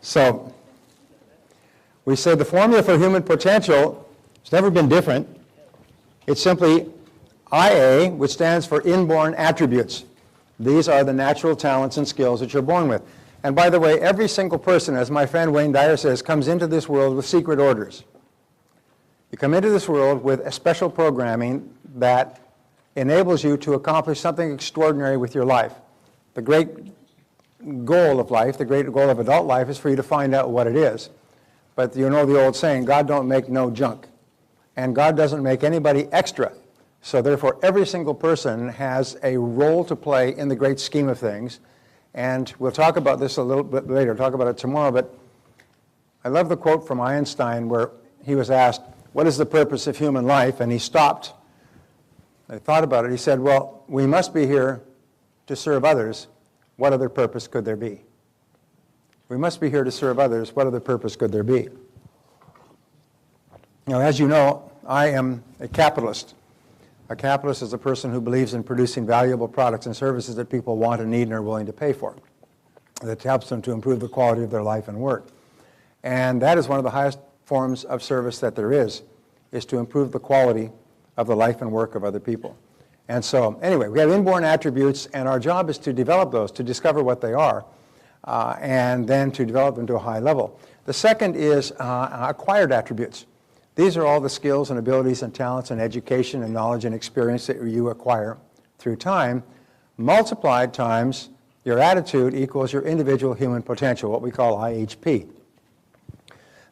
So we say the formula for human potential has never been different. It's simply IA, which stands for inborn attributes. These are the natural talents and skills that you're born with. And by the way, every single person, as my friend Wayne Dyer says, comes into this world with secret orders. You come into this world with a special programming that enables you to accomplish something extraordinary with your life. The great goal of life, the great goal of adult life, is for you to find out what it is. But you know the old saying, God don't make no junk. And God doesn't make anybody extra. So therefore, every single person has a role to play in the great scheme of things. And we'll talk about this a little bit later, talk about it tomorrow. But I love the quote from Einstein where he was asked, what is the purpose of human life? And he stopped. I thought about it. He said, well, we must be here to serve others. What other purpose could there be? We must be here to serve others. What other purpose could there be? Now, as you know, I am a capitalist. A capitalist is a person who believes in producing valuable products and services that people want and need and are willing to pay for, that helps them to improve the quality of their life and work. And that is one of the highest forms of service that there is to improve the quality of the life and work of other people. And so, anyway, we have inborn attributes, and our job is to develop those, to discover what they are, and then to develop them to a high level. The second is acquired attributes. These are all the skills and abilities and talents and education and knowledge and experience that you acquire through time, multiplied times your attitude equals your individual human potential, what we call IHP.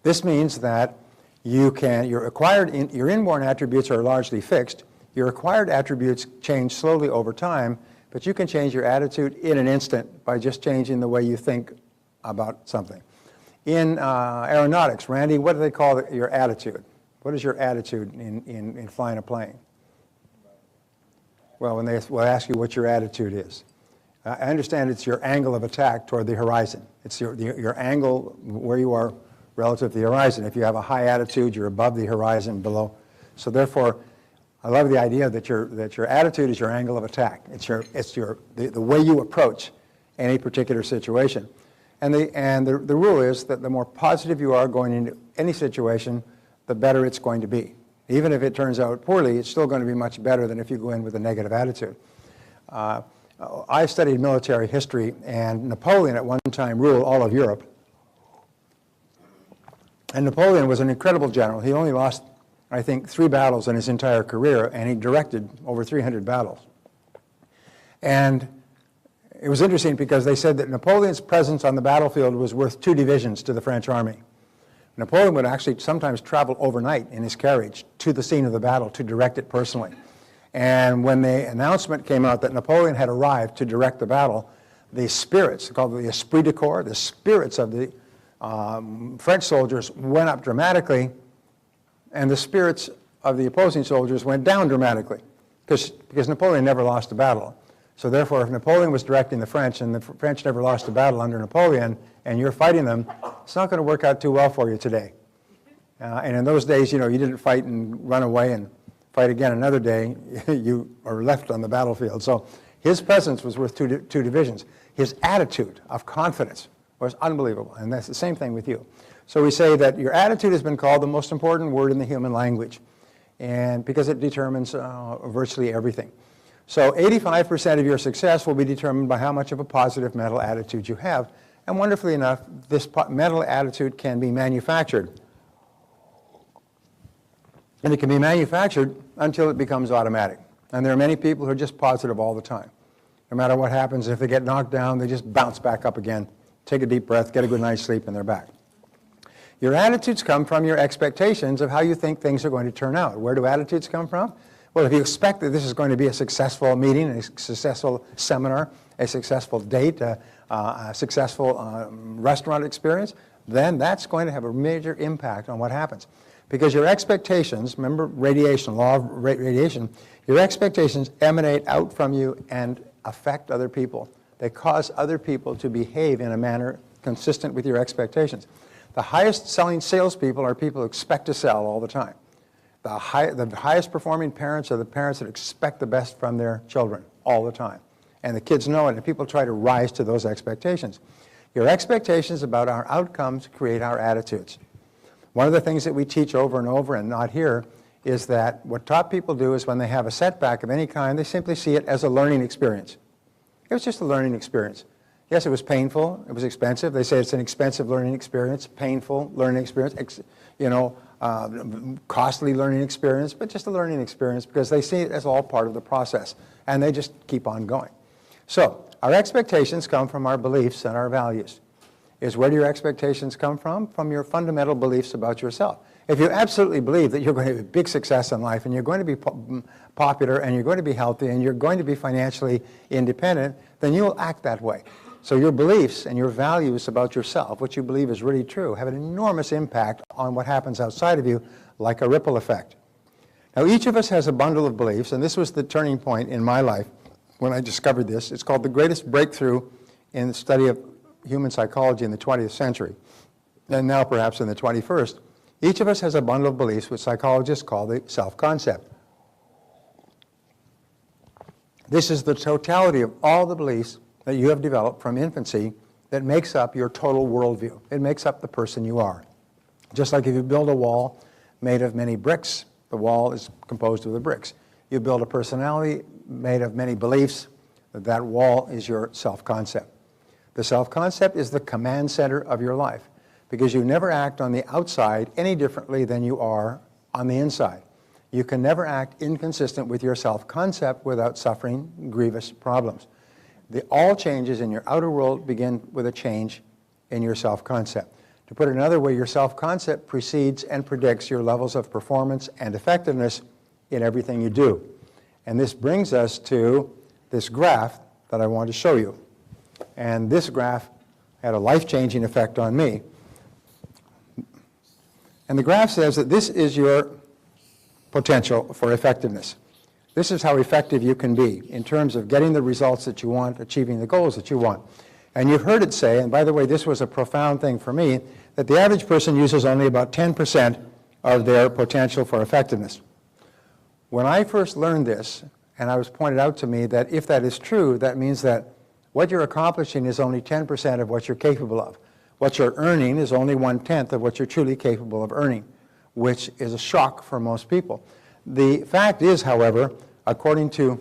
This means that your inborn attributes are largely fixed. Your acquired attributes change slowly over time, but you can change your attitude in an instant by just changing the way you think about something. In aeronautics, Randy, what do they call your attitude? What is your attitude in flying a plane? Well, when they will ask you what your attitude is. I understand it's your angle of attack toward the horizon. It's your angle where you are relative to the horizon. If you have a high attitude, you're above the horizon, below. So therefore, I love the idea that your attitude is your angle of attack. It's the way you approach any particular situation. And the rule is that the more positive you are going into any situation, the better it's going to be. Even if it turns out poorly, it's still going to be much better than if you go in with a negative attitude. I studied military history, and Napoleon at one time ruled all of Europe. And Napoleon was an incredible general. He only lost, I think, 3 battles in his entire career, and he directed over 300 battles. And it was interesting because they said that Napoleon's presence on the battlefield was worth 2 divisions to the French army. Napoleon would actually sometimes travel overnight in his carriage to the scene of the battle to direct it personally. And when the announcement came out that Napoleon had arrived to direct the battle, the spirits, called the esprit de corps, the spirits of the French soldiers went up dramatically, and the spirits of the opposing soldiers went down dramatically because Napoleon never lost a battle. So therefore, if Napoleon was directing the French and the French never lost a battle under Napoleon and you're fighting them, it's not going to work out too well for you today. And in those days, you didn't fight and run away and fight again another day. You are left on the battlefield. So his presence was worth two divisions. His attitude of confidence was unbelievable, and that's the same thing with you. So we say that your attitude has been called the most important word in the human language, and because it determines virtually everything. So 85% of your success will be determined by how much of a positive mental attitude you have. And wonderfully enough, this mental attitude can be manufactured. And it can be manufactured until it becomes automatic. And there are many people who are just positive all the time. No matter what happens, if they get knocked down, they just bounce back up again, take a deep breath, get a good night's sleep, and they're back. Your attitudes come from your expectations of how you think things are going to turn out. Where do attitudes come from? Well, if you expect that this is going to be a successful meeting, a successful seminar, a successful date, a successful restaurant experience, then that's going to have a major impact on what happens. Because your expectations, remember radiation, law of radiation, your expectations emanate out from you and affect other people. They cause other people to behave in a manner consistent with your expectations. The highest selling salespeople are people who expect to sell all the time. The highest performing parents are the parents that expect the best from their children all the time. And the kids know it, and people try to rise to those expectations. Your expectations about our outcomes create our attitudes. One of the things that we teach over and over and not here is that what top people do is when they have a setback of any kind, they simply see it as a learning experience. It was just a learning experience. Yes, it was painful, it was expensive. They say it's an expensive learning experience, painful learning experience, costly learning experience, but just a learning experience because they see it as all part of the process, and they just keep on going. So, our expectations come from our beliefs and our values. Where do your expectations come from? From your fundamental beliefs about yourself. If you absolutely believe that you're going to have a big success in life and you're going to be popular and you're going to be healthy and you're going to be financially independent, then you will act that way. So your beliefs and your values about yourself, what you believe is really true, have an enormous impact on what happens outside of you, like a ripple effect. Now, each of us has a bundle of beliefs, and this was the turning point in my life when I discovered this. It's called the greatest breakthrough in the study of human psychology in the 20th century, and now perhaps in the 21st. Each of us has a bundle of beliefs which psychologists call the self-concept. This is the totality of all the beliefs that you have developed from infancy that makes up your total worldview. It makes up the person you are. Just like if you build a wall made of many bricks, the wall is composed of the bricks. You build a personality made of many beliefs, that wall is your self-concept. The self-concept is the command center of your life because you never act on the outside any differently than you are on the inside. You can never act inconsistent with your self-concept without suffering grievous problems. All changes in your outer world begin with a change in your self-concept. To put it another way, your self-concept precedes and predicts your levels of performance and effectiveness in everything you do. And this brings us to this graph that I want to show you. And this graph had a life-changing effect on me. And the graph says that this is your potential for effectiveness. This is how effective you can be in terms of getting the results that you want, achieving the goals that you want. And you've heard it say, and by the way, this was a profound thing for me, that the average person uses only about 10% of their potential for effectiveness. When I first learned this, and it was pointed out to me that if that is true, that means that what you're accomplishing is only 10% of what you're capable of. What you're earning is only 1/10 of what you're truly capable of earning, which is a shock for most people. The fact is, however, according to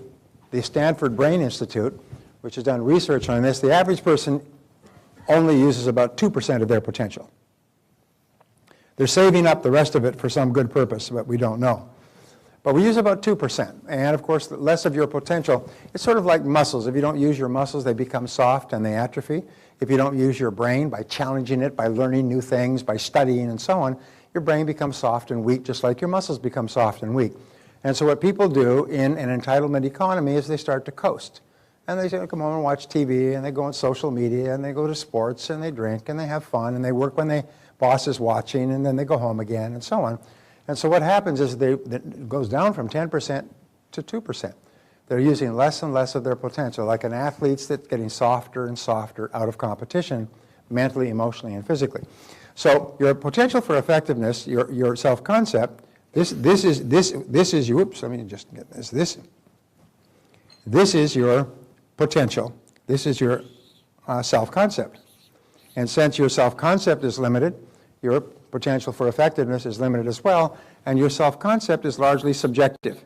the Stanford Brain Institute, which has done research on this, the average person only uses about 2% of their potential. They're saving up the rest of it for some good purpose, but we don't know. But we use about 2%. And of course, the less of your potential, it's sort of like muscles. If you don't use your muscles, they become soft and they atrophy. If you don't use your brain by challenging it, by learning new things, by studying and so on, your brain becomes soft and weak, just like your muscles become soft and weak. And so what people do in an entitlement economy is they start to coast. And they come home and watch TV, and they go on social media, and they go to sports, and they drink, and they have fun, and they work when the boss is watching, and then they go home again, and so on. And so what happens is it goes down from 10% to 2%. They're using less and less of their potential, like an athlete's that's getting softer and softer out of competition, mentally, emotionally, and physically. So your potential for effectiveness, your self-concept, this is your, oops, let me just get this. This is your potential. This is your self-concept. And since your self-concept is limited, your potential for effectiveness is limited as well, and your self-concept is largely subjective.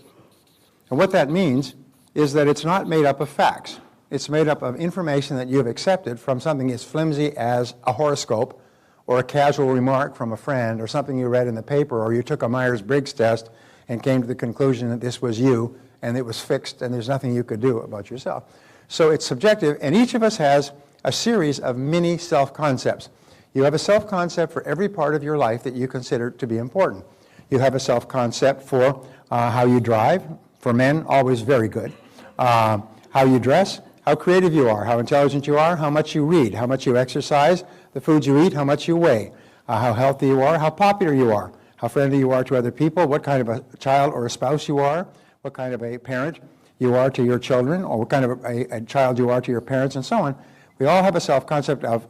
And what that means is that it's not made up of facts. It's made up of information that you've accepted from something as flimsy as a horoscope or a casual remark from a friend or something you read in the paper, or you took a Myers-Briggs test and came to the conclusion that this was you and it was fixed and there's nothing you could do about yourself. So it's subjective, and each of us has a series of mini self-concepts. You have a self-concept for every part of your life that you consider to be important. You have a self-concept for how you drive, for men, always very good. How you dress, how creative you are, how intelligent you are, how much you read, how much you exercise, the foods you eat, how much you weigh, how healthy you are, how popular you are, how friendly you are to other people, what kind of a child or a spouse you are, what kind of a parent you are to your children, or what kind of a child you are to your parents, and so on. We all have a self-concept of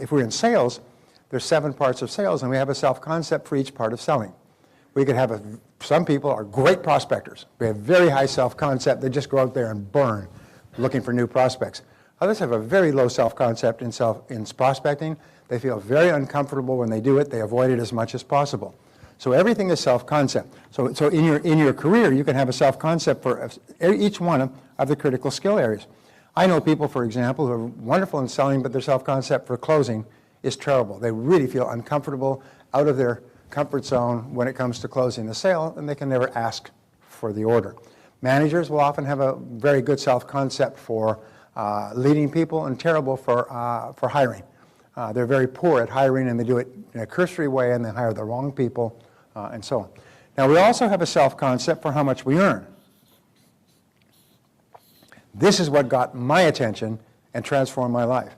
if we're in sales, there's 7 parts of sales, and we have a self-concept for each part of selling. We could have some people are great prospectors. They have very high self-concept. They just go out there and burn. looking for new prospects. Others have a very low self-concept in prospecting. They feel very uncomfortable when they do it. They avoid it as much as possible. So everything is self-concept. So in your career, you can have a self-concept for each one of the critical skill areas. I know people, for example, who are wonderful in selling, but their self-concept for closing is terrible. They really feel uncomfortable, out of their comfort zone when it comes to closing the sale, and they can never ask for the order. Managers will often have a very good self-concept for leading people and terrible for hiring. They're very poor at hiring, and they do it in a cursory way, and they hire the wrong people, and so on. Now, we also have a self-concept for how much we earn. This is what got my attention and transformed my life.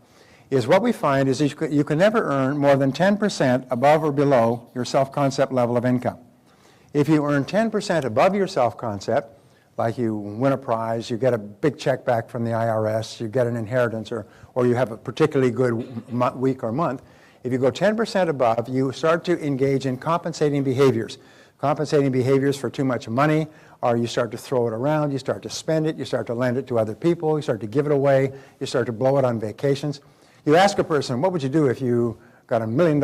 Is what we find is you can never earn more than 10% above or below your self-concept level of income. If you earn 10% above your self-concept, like you win a prize, you get a big check back from the IRS, you get an inheritance, or you have a particularly good week or month, if you go 10% above, you start to engage in compensating behaviors. Compensating behaviors for too much money, or you start to throw it around, you start to spend it, you start to lend it to other people, you start to give it away, you start to blow it on vacations. You ask a person, what would you do if you got $1 million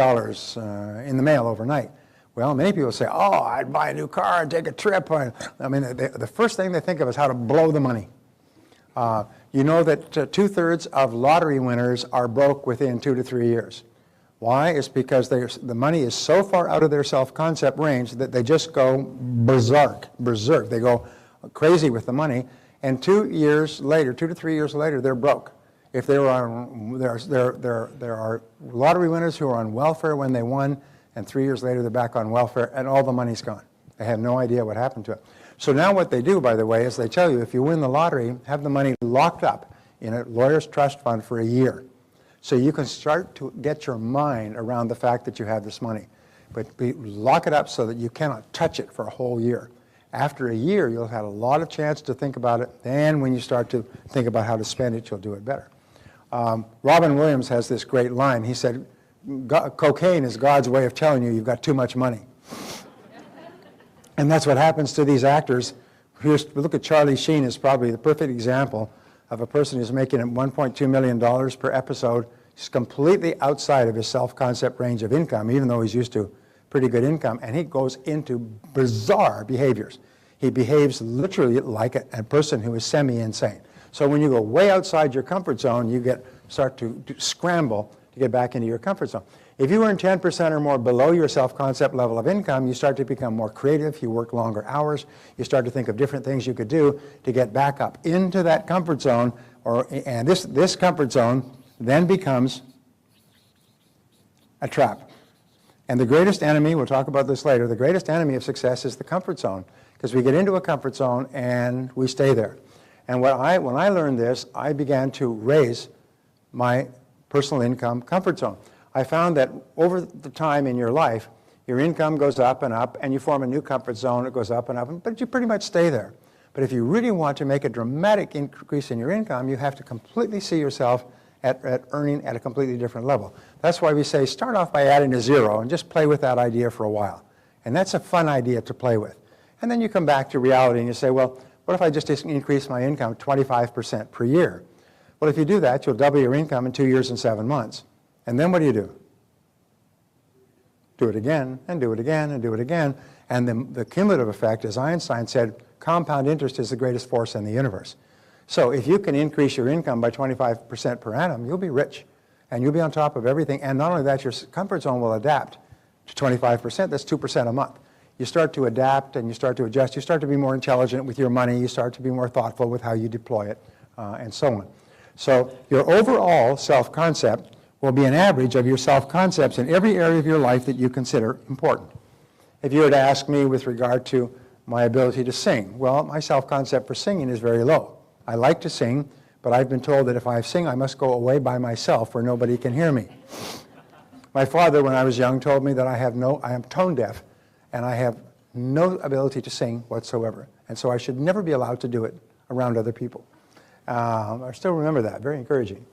in the mail overnight? Well, many people say, oh, I'd buy a new car and take a trip. I mean, the first thing they think of is how to blow the money. You know that 2/3 of lottery winners are broke within 2 to 3 years. Why? It's because the money is so far out of their self-concept range that they just go berserk. They go crazy with the money, and 2 to 3 years later, they're broke. If they were on, there are lottery winners who are on welfare when they won, and 3 years later they're back on welfare, and all the money's gone. They have no idea what happened to it. So now what they do, by the way, is they tell you if you win the lottery, have the money locked up in a lawyer's trust fund for a year. So you can start to get your mind around the fact that you have this money. But lock it up so that you cannot touch it for a whole year. After a year, you'll have a lot of chance to think about it. Then when you start to think about how to spend it, you'll do it better. Robin Williams has this great line. He said, cocaine is God's way of telling you you've got too much money. And that's what happens to these actors. Look at Charlie Sheen is probably the perfect example of a person who's making $1.2 million per episode. He's completely outside of his self-concept range of income, even though he's used to pretty good income, and he goes into bizarre behaviors. He behaves literally like a person who is semi-insane. So when you go way outside your comfort zone, you start to scramble to get back into your comfort zone. If you earn 10% or more below your self-concept level of income, you start to become more creative, you work longer hours, you start to think of different things you could do to get back up into that comfort zone, and this comfort zone then becomes a trap. And the greatest enemy, we'll talk about this later, the greatest enemy of success is the comfort zone, because we get into a comfort zone and we stay there. And when I learned this, I began to raise my personal income comfort zone. I found that over the time in your life, your income goes up, and you form a new comfort zone. It goes up, but you pretty much stay there. But if you really want to make a dramatic increase in your income, you have to completely see yourself at earning at a completely different level. That's why we say start off by adding a zero and just play with that idea for a while. And that's a fun idea to play with. And then you come back to reality and you say, well, what if I just increase my income 25% per year? Well, if you do that, you'll double your income in 2 years and 7 months. And then what do? Do it again, and do it again, and do it again. And the cumulative effect, as Einstein said, compound interest is the greatest force in the universe. So if you can increase your income by 25% per annum, you'll be rich, and you'll be on top of everything. And not only that, your comfort zone will adapt to 25%. That's 2% a month. You start to adapt, and you start to adjust. You start to be more intelligent with your money. You start to be more thoughtful with how you deploy it, and so on. So your overall self-concept will be an average of your self-concepts in every area of your life that you consider important. If you were to ask me with regard to my ability to sing, well, my self-concept for singing is very low. I like to sing, but I've been told that if I sing, I must go away by myself where nobody can hear me. My father, when I was young, told me that I am tone deaf, and I have no ability to sing whatsoever. And so I should never be allowed to do it around other people. I still remember that, very encouraging.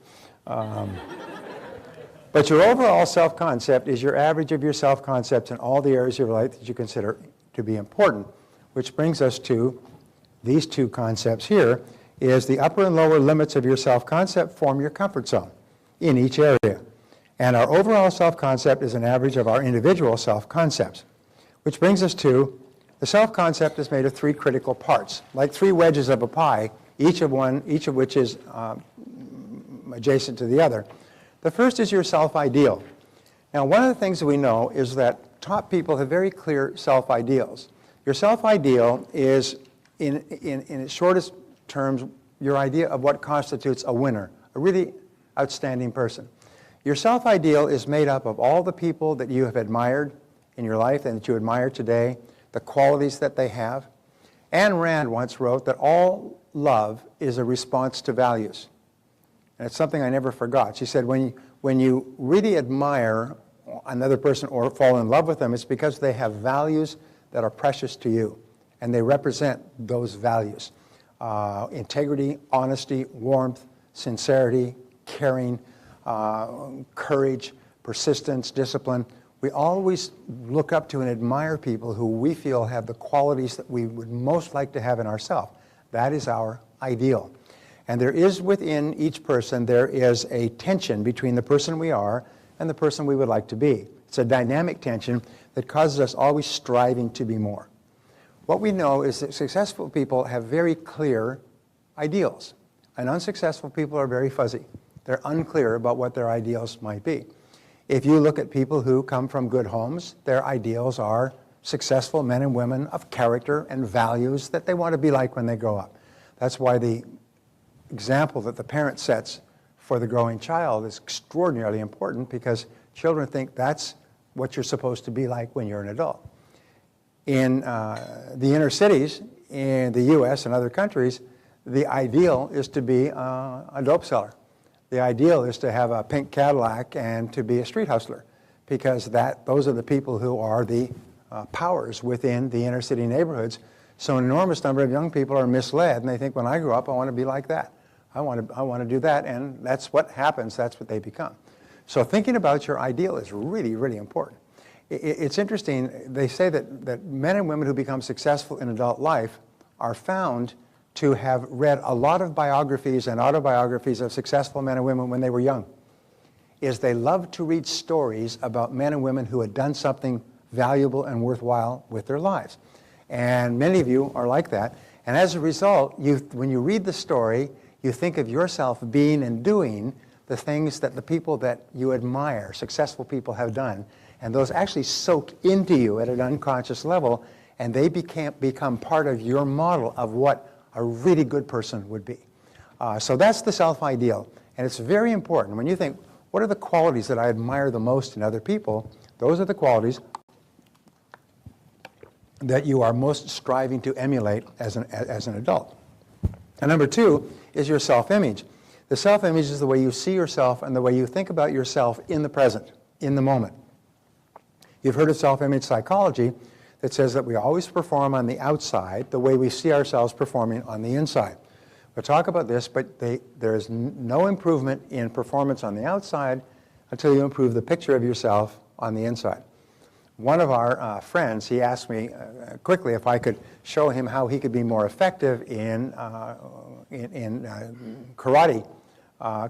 But your overall self-concept is your average of your self-concepts in all the areas of your life that you consider to be important, which brings us to these two concepts here, is the upper and lower limits of your self-concept form your comfort zone in each area. And our overall self-concept is an average of our individual self-concepts, which brings us to the self-concept is made of three critical parts, like three wedges of a pie, each of which is adjacent to the other. The first is your self-ideal. Now, one of the things that we know is that top people have very clear self-ideals. Your self-ideal is, in its shortest terms, your idea of what constitutes a winner, a really outstanding person. Your self-ideal is made up of all the people that you have admired in your life and that you admire today, the qualities that they have. Anne Rand once wrote that all love is a response to values. And it's something I never forgot. She said, when you really admire another person or fall in love with them, it's because they have values that are precious to you, and they represent those values. Integrity, honesty, warmth, sincerity, caring, courage, persistence, discipline. We always look up to and admire people who we feel have the qualities that we would most like to have in ourselves. That is our ideal. And there is within each person, there is a tension between the person we are and the person we would like to be. It's a dynamic tension that causes us always striving to be more. What we know is that successful people have very clear ideals, and unsuccessful people are very fuzzy. They're unclear about what their ideals might be. If you look at people who come from good homes, their ideals are successful men and women of character and values that they want to be like when they grow up. That's why the example that the parent sets for the growing child is extraordinarily important, because children think that's what you're supposed to be like when you're an adult. In the inner cities in the U.S. and other countries, the ideal is to be a dope seller. The ideal is to have a pink Cadillac and to be a street hustler, because those are the people who are the powers within the inner city neighborhoods. So an enormous number of young people are misled, and they think, when I grow up, I want to be like that. I want to do that, and that's what happens. That's what they become. So thinking about your ideal is really, really important. It's interesting. They say that men and women who become successful in adult life are found to have read a lot of biographies and autobiographies of successful men and women when they were young. They love to read stories about men and women who had done something valuable and worthwhile with their lives. And many of you are like that. And as a result, when you read the story, you think of yourself being and doing the things that the people that you admire, successful people, have done. And those actually soak into you at an unconscious level, and they become part of your model of what a really good person would be. So that's the self-ideal. And it's very important. When you think, what are the qualities that I admire the most in other people? Those are the qualities that you are most striving to emulate as an adult. And number two is your self-image. The self-image is the way you see yourself and the way you think about yourself in the present, in the moment. You've heard of self-image psychology that says that we always perform on the outside the way we see ourselves performing on the inside. We'll talk about this, but there is no improvement in performance on the outside until you improve the picture of yourself on the inside. One of our friends, he asked me quickly if I could show him how he could be more effective in karate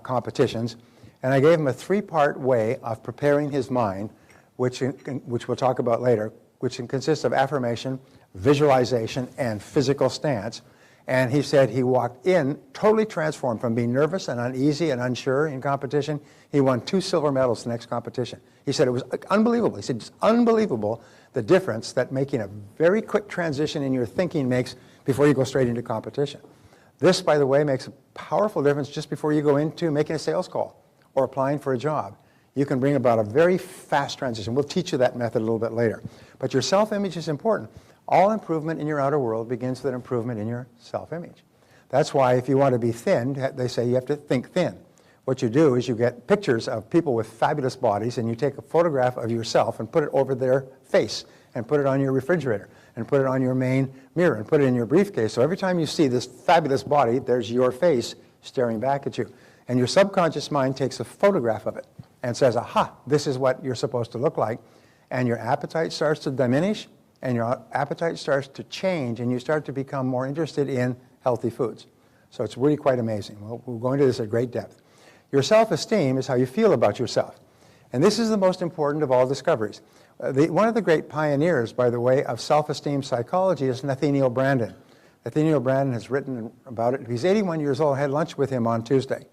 competitions, and I gave him a three-part way of preparing his mind, which we'll talk about later, which consists of affirmation, visualization, and physical stance. And he said he walked in totally transformed from being nervous and uneasy and unsure in competition. He won 2 silver medals the next competition. He said it was unbelievable. He said it's unbelievable the difference that making a very quick transition in your thinking makes before you go straight into competition. This, by the way, makes a powerful difference just before you go into making a sales call or applying for a job. You can bring about a very fast transition. We'll teach you that method a little bit later. But your self-image is important. All improvement in your outer world begins with an improvement in your self-image. That's why if you want to be thin, they say you have to think thin. What you do is you get pictures of people with fabulous bodies, and you take a photograph of yourself and put it over their face, and put it on your refrigerator, and put it on your main mirror, and put it in your briefcase. So every time you see this fabulous body, there's your face staring back at you. And your subconscious mind takes a photograph of it and says, aha, this is what you're supposed to look like. And your appetite starts to diminish, and your appetite starts to change, and you start to become more interested in healthy foods. So it's really quite amazing. We'll go into this at great depth. Your self-esteem is how you feel about yourself. And this is the most important of all discoveries. One of the great pioneers, by the way, of self-esteem psychology is Nathaniel Branden. Nathaniel Branden has written about it. He's 81 years old. I had lunch with him on Tuesday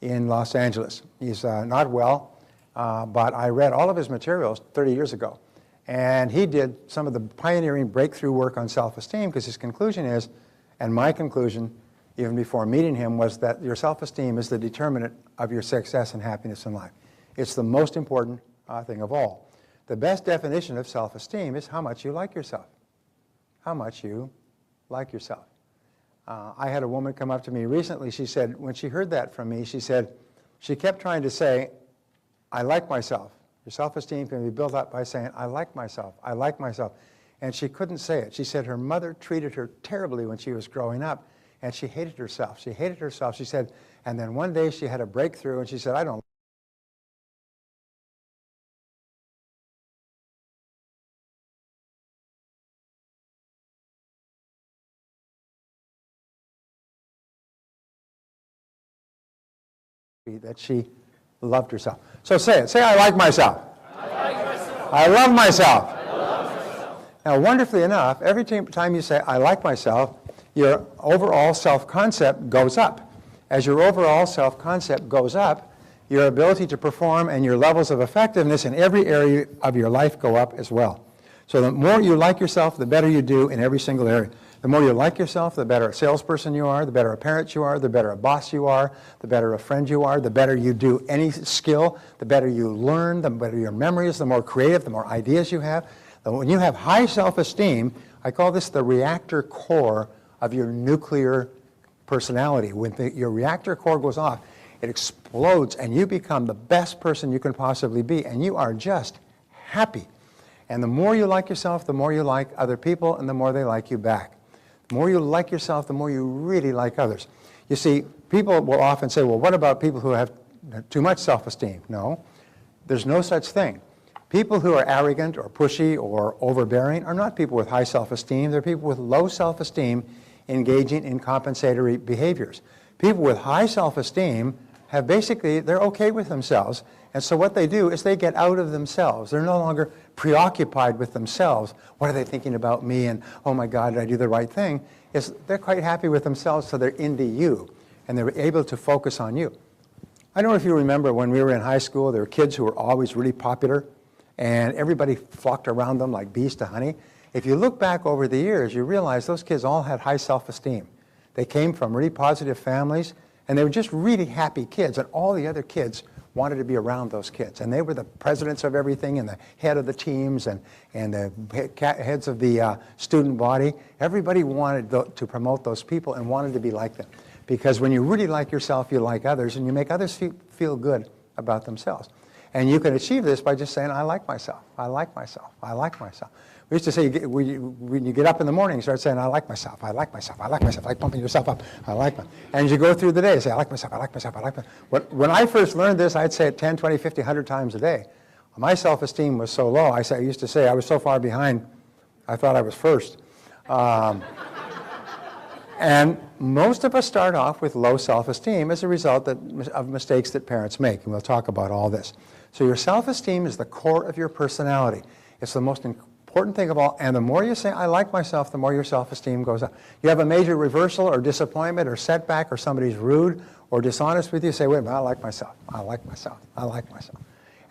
in Los Angeles. He's not well, but I read all of his materials 30 years ago. And he did some of the pioneering breakthrough work on self-esteem, because his conclusion is, and my conclusion even before meeting him, was that your self-esteem is the determinant of your success and happiness in life. It's the most important thing of all. The best definition of self-esteem is how much you like yourself. How much you like yourself. I had a woman come up to me recently. She said, when she heard that from me, she said, she kept trying to say, I like myself. Your self-esteem can be built up by saying, I like myself, I like myself. And she couldn't say it. She said her mother treated her terribly when she was growing up, and she hated herself. She hated herself. She said, and then one day she had a breakthrough, and she said, I don't that she loved herself. So say it. Say, I like myself. I like myself. I love myself. I love myself. Now, wonderfully enough, every time you say, I like myself, your overall self-concept goes up. As your overall self-concept goes up, your ability to perform and your levels of effectiveness in every area of your life go up as well. So the more you like yourself, the better you do in every single area. The more you like yourself, the better a salesperson you are, the better a parent you are, the better a boss you are, the better a friend you are, the better you do any skill, the better you learn, the better your memory is, the more creative, the more ideas you have. When you have high self-esteem, I call this the reactor core of your nuclear personality. When your reactor core goes off, it explodes and you become the best person you can possibly be, and you are just happy. And the more you like yourself, the more you like other people, and the more they like you back. The more you like yourself, the more you really like others. You see, people will often say, well, what about people who have too much self-esteem? No, there's no such thing. People who are arrogant or pushy or overbearing are not people with high self-esteem. They're people with low self-esteem engaging in compensatory behaviors. People with high self-esteem have basically, they're okay with themselves. And so what they do is they get out of themselves. They're no longer preoccupied with themselves. What are they thinking about me? And, oh my God, did I do the right thing? They're quite happy with themselves, so they're into you. And they're able to focus on you. I don't know if you remember when we were in high school, there were kids who were always really popular, and everybody flocked around them like bees to honey. If you look back over the years, you realize those kids all had high self-esteem. They came from really positive families, and they were just really happy kids, and all the other kids wanted to be around those kids. And they were the presidents of everything, and the head of the teams, and the heads of the student body. Everybody wanted to promote those people and wanted to be like them. Because when you really like yourself, you like others, and you make others feel good about themselves. And you can achieve this by just saying, I like myself, I like myself, I like myself. We used to say, when you get up in the morning, you start saying, I like myself, I like myself, I like myself, like pumping yourself up, I like myself. And as you go through the day, you say, I like myself, I like myself, I like myself. When I first learned this, I'd say it 10, 20, 50, 100 times a day. My self-esteem was so low, I used to say I was so far behind, I thought I was first. And most of us start off with low self-esteem as a result of mistakes that parents make, and we'll talk about all this. So your self-esteem is the core of your personality. It's the most important thing of all, and the more you say, I like myself, the more your self-esteem goes up. You have a major reversal or disappointment or setback, or somebody's rude or dishonest with you, say, wait a minute, I like myself, I like myself, I like myself.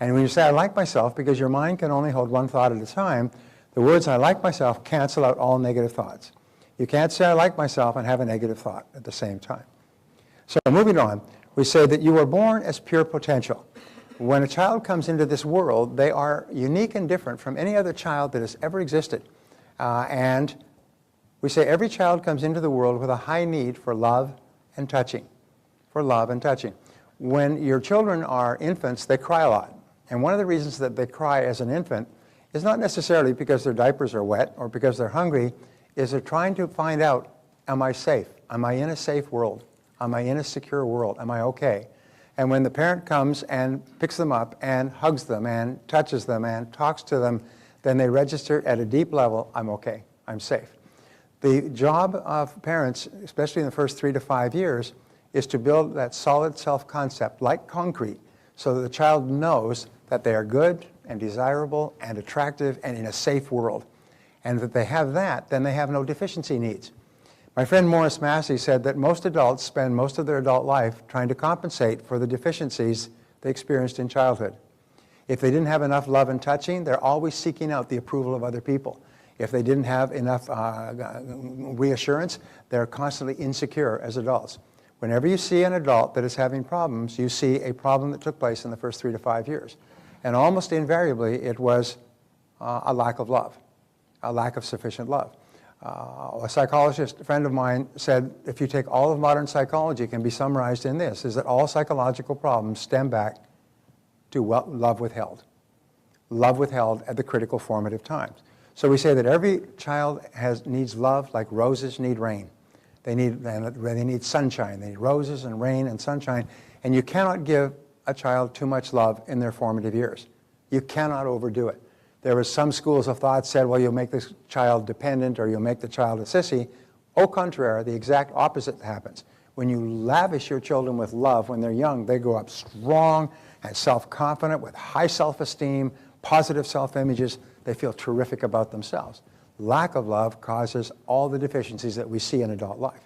And when you say, I like myself, because your mind can only hold one thought at a time, the words, I like myself, cancel out all negative thoughts. You can't say, I like myself, and have a negative thought at the same time. So moving on, we say that you were born as pure potential. When a child comes into this world, they are unique and different from any other child that has ever existed. And we say every child comes into the world with a high need for love and touching, for love and touching. When your children are infants, they cry a lot. And one of the reasons that they cry as an infant is not necessarily because their diapers are wet or because they're hungry, is they're trying to find out, am I safe? Am I in a safe world? Am I in a secure world? Am I okay? And when the parent comes and picks them up and hugs them and touches them and talks to them, then they register at a deep level, I'm okay, I'm safe. The job of parents, especially in the first 3 to 5 years, is to build that solid self-concept like concrete so that the child knows that they are good and desirable and attractive and in a safe world. And that they have that, then they have no deficiency needs. My friend Morris Massey said that most adults spend most of their adult life trying to compensate for the deficiencies they experienced in childhood. If they didn't have enough love and touching, they're always seeking out the approval of other people. If they didn't have enough reassurance, they're constantly insecure as adults. Whenever you see an adult that is having problems, you see a problem that took place in the first 3 to 5 years. And almost invariably, it was a lack of love, a lack of sufficient love. A psychologist, a friend of mine, said if you take all of modern psychology, it can be summarized in this, is that all psychological problems stem back to love withheld. Love withheld at the critical formative times. So we say that every child needs love like roses need rain. They need sunshine. They need roses and rain and sunshine. And you cannot give a child too much love in their formative years. You cannot overdo it. There was some schools of thought said, well, you'll make this child dependent or you'll make the child a sissy. Au contraire, the exact opposite happens. When you lavish your children with love when they're young, they grow up strong and self-confident with high self-esteem, positive self-images. They feel terrific about themselves. Lack of love causes all the deficiencies that we see in adult life.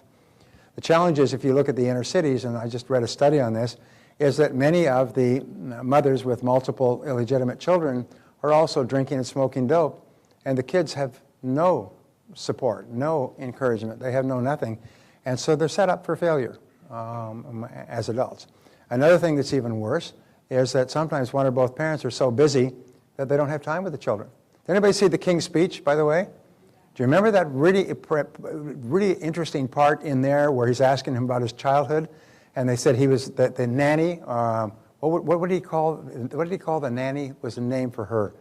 The challenge is, if you look at the inner cities, and I just read a study on this, is that many of the mothers with multiple illegitimate children are also drinking and smoking dope, and the kids have no support, no encouragement. They have no nothing, and so they're set up for failure as adults. Another thing that's even worse is that sometimes one or both parents are so busy that they don't have time with the children. Did anybody see the King's Speech, by the way? Do you remember that really interesting part in there where he's asking him about his childhood, and they said he was the nanny. What did he call the nanny? Was the name for her?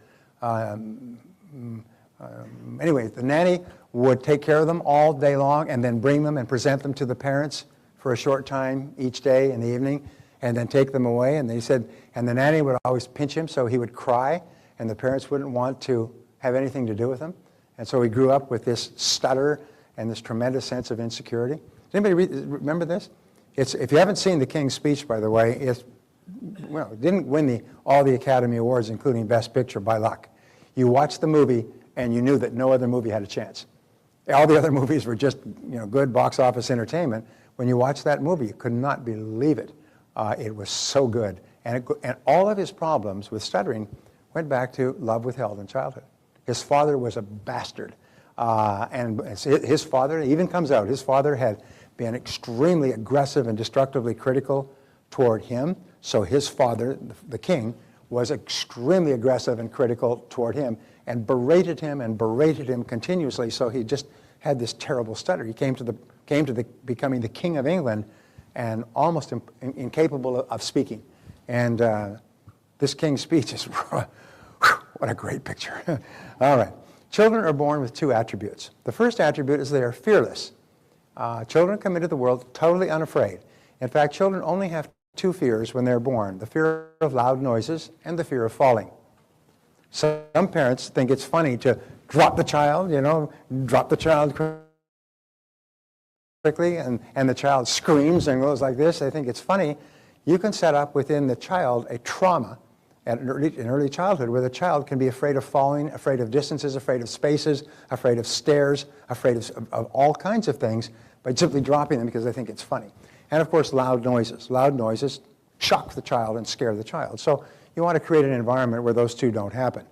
Anyway, the nanny would take care of them all day long, and then bring them and present them to the parents for a short time each day in the evening, and then take them away. And they said, and the nanny would always pinch him, so he would cry, and the parents wouldn't want to have anything to do with him. And so he grew up with this stutter and this tremendous sense of insecurity. Does anybody remember this? If you haven't seen the King's Speech, by the way, it didn't win all the Academy Awards, including Best Picture, by luck. You watched the movie, and you knew that no other movie had a chance. All the other movies were just good box office entertainment. When you watched that movie, you could not believe it. It was so good. And all of his problems with stuttering went back to love withheld in childhood. His father was a bastard. And his father, it even comes out, his father had been extremely aggressive and destructively critical toward him. So his father, the king, was extremely aggressive and critical toward him and berated him continuously. So he just had this terrible stutter. He came to becoming the King of England and almost incapable of speaking. And this King's Speech is, what a great picture. All right. Children are born with 2 attributes. The first attribute is they are fearless. Children come into the world totally unafraid. In fact, children only have 2 fears when they're born: the fear of loud noises and the fear of falling. Some parents think it's funny to drop the child, drop the child quickly, and the child screams and goes like this. They think it's funny. You can set up within the child a trauma in early childhood where the child can be afraid of falling, afraid of distances, afraid of spaces, afraid of stairs, afraid of all kinds of things by simply dropping them because they think it's funny. And of course, loud noises. Loud noises shock the child and scare the child. So you want to create an environment where those 2 don't happen.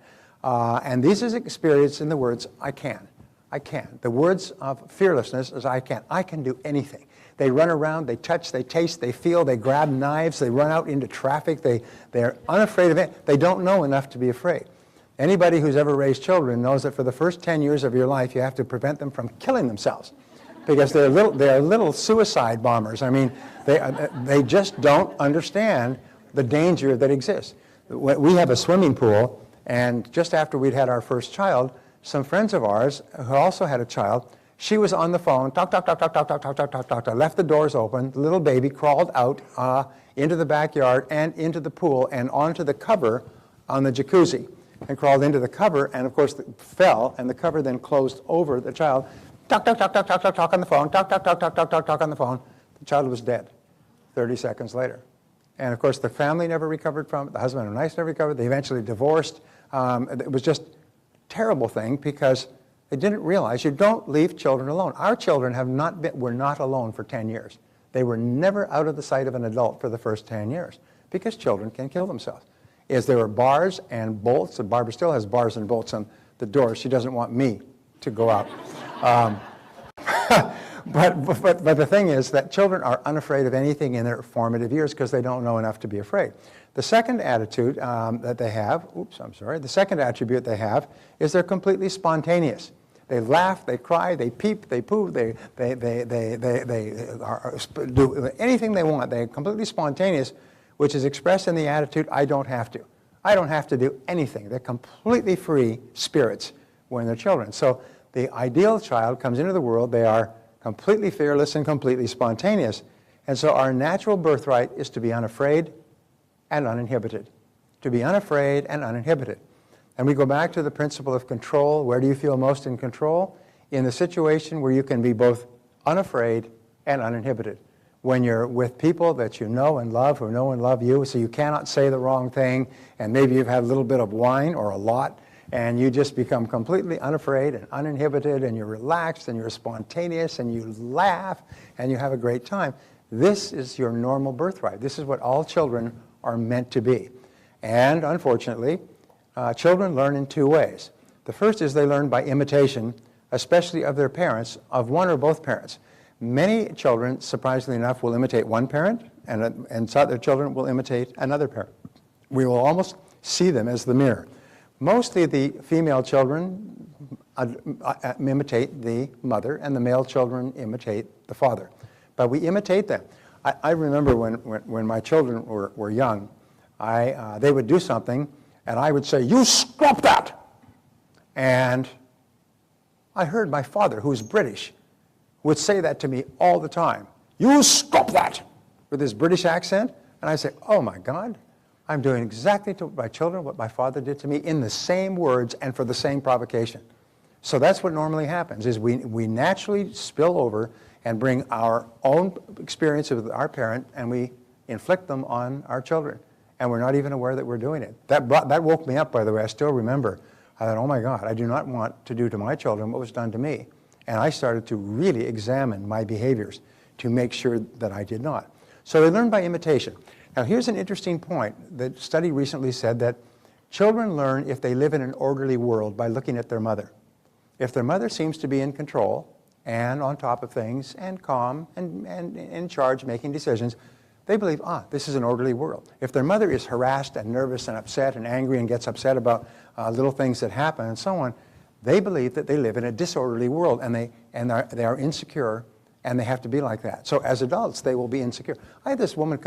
And this is experienced in the words, I can. I can. The words of fearlessness is I can. I can do anything. They run around, they touch, they taste, they feel, they grab knives, they run out into traffic, they're unafraid of it. They don't know enough to be afraid. Anybody who's ever raised children knows that for the first 10 years of your life, you have to prevent them from killing themselves because they're little suicide bombers. I mean, they just don't understand the danger that exists. We have a swimming pool, and just after we'd had our first child, some friends of ours who also had a child, she was on the phone, talk, left the doors open, the little baby crawled out into the backyard and into the pool and onto the cover on the jacuzzi and crawled into the cover and, of course, fell, and the cover then closed over the child. talk on the phone, talk on the phone. The child was dead 30 seconds later. And of course, the family never recovered from it. The husband and wife never recovered. They eventually divorced. It was just a terrible thing because they didn't realize you don't leave children alone. Our children were not alone for 10 years. They were never out of the sight of an adult for the first 10 years because children can kill themselves. There were bars and bolts, and Barbara still has bars and bolts on the door. She doesn't want me to go out. But the thing is that children are unafraid of anything in their formative years because they don't know enough to be afraid. The second attitude that they have, the second attribute they have is they're completely spontaneous. They laugh, they cry, they peep, they poo, they do anything they want. They're completely spontaneous, which is expressed in the attitude, I don't have to. I don't have to do anything. They're completely free spirits when they're children. So the ideal child comes into the world, they are completely fearless and completely spontaneous. And so our natural birthright is to be unafraid and uninhibited. To be unafraid and uninhibited. And we go back to the principle of control. Where do you feel most in control? In the situation where you can be both unafraid and uninhibited. When you're with people that you know and love, who know and love you, so you cannot say the wrong thing, and maybe you've had a little bit of wine or a lot, and you just become completely unafraid and uninhibited, and you're relaxed, and you're spontaneous, and you laugh, and you have a great time. This is your normal birthright. This is what all children are meant to be. And unfortunately, children learn in two ways. The first is they learn by imitation, especially of their parents, of one or both parents. Many children, surprisingly enough, will imitate one parent, and some other children will imitate another parent. We will almost see them as the mirror. Mostly the female children imitate the mother, and the male children imitate the father. But we imitate them. I remember when my children were young, they would do something, and I would say, "You stop that!" And I heard my father, who's British, would say that to me all the time. "You stop that!" with his British accent. And I say, "Oh my God, I'm doing exactly to my children what my father did to me in the same words and for the same provocation." So that's what normally happens, is we naturally spill over and bring our own experience with our parent and we inflict them on our children. And we're not even aware that we're doing it. That woke me up, by the way. I still remember. I thought, oh my God, I do not want to do to my children what was done to me. And I started to really examine my behaviors to make sure that I did not. So they learn by imitation. Now here's an interesting point. The study recently said that children learn if they live in an orderly world by looking at their mother. If their mother seems to be in control and on top of things and calm and in charge making decisions, they believe, this is an orderly world. If their mother is harassed and nervous and upset and angry and gets upset about little things that happen and so on, they believe that they live in a disorderly world and they are insecure and they have to be like that. So as adults, they will be insecure. I had this woman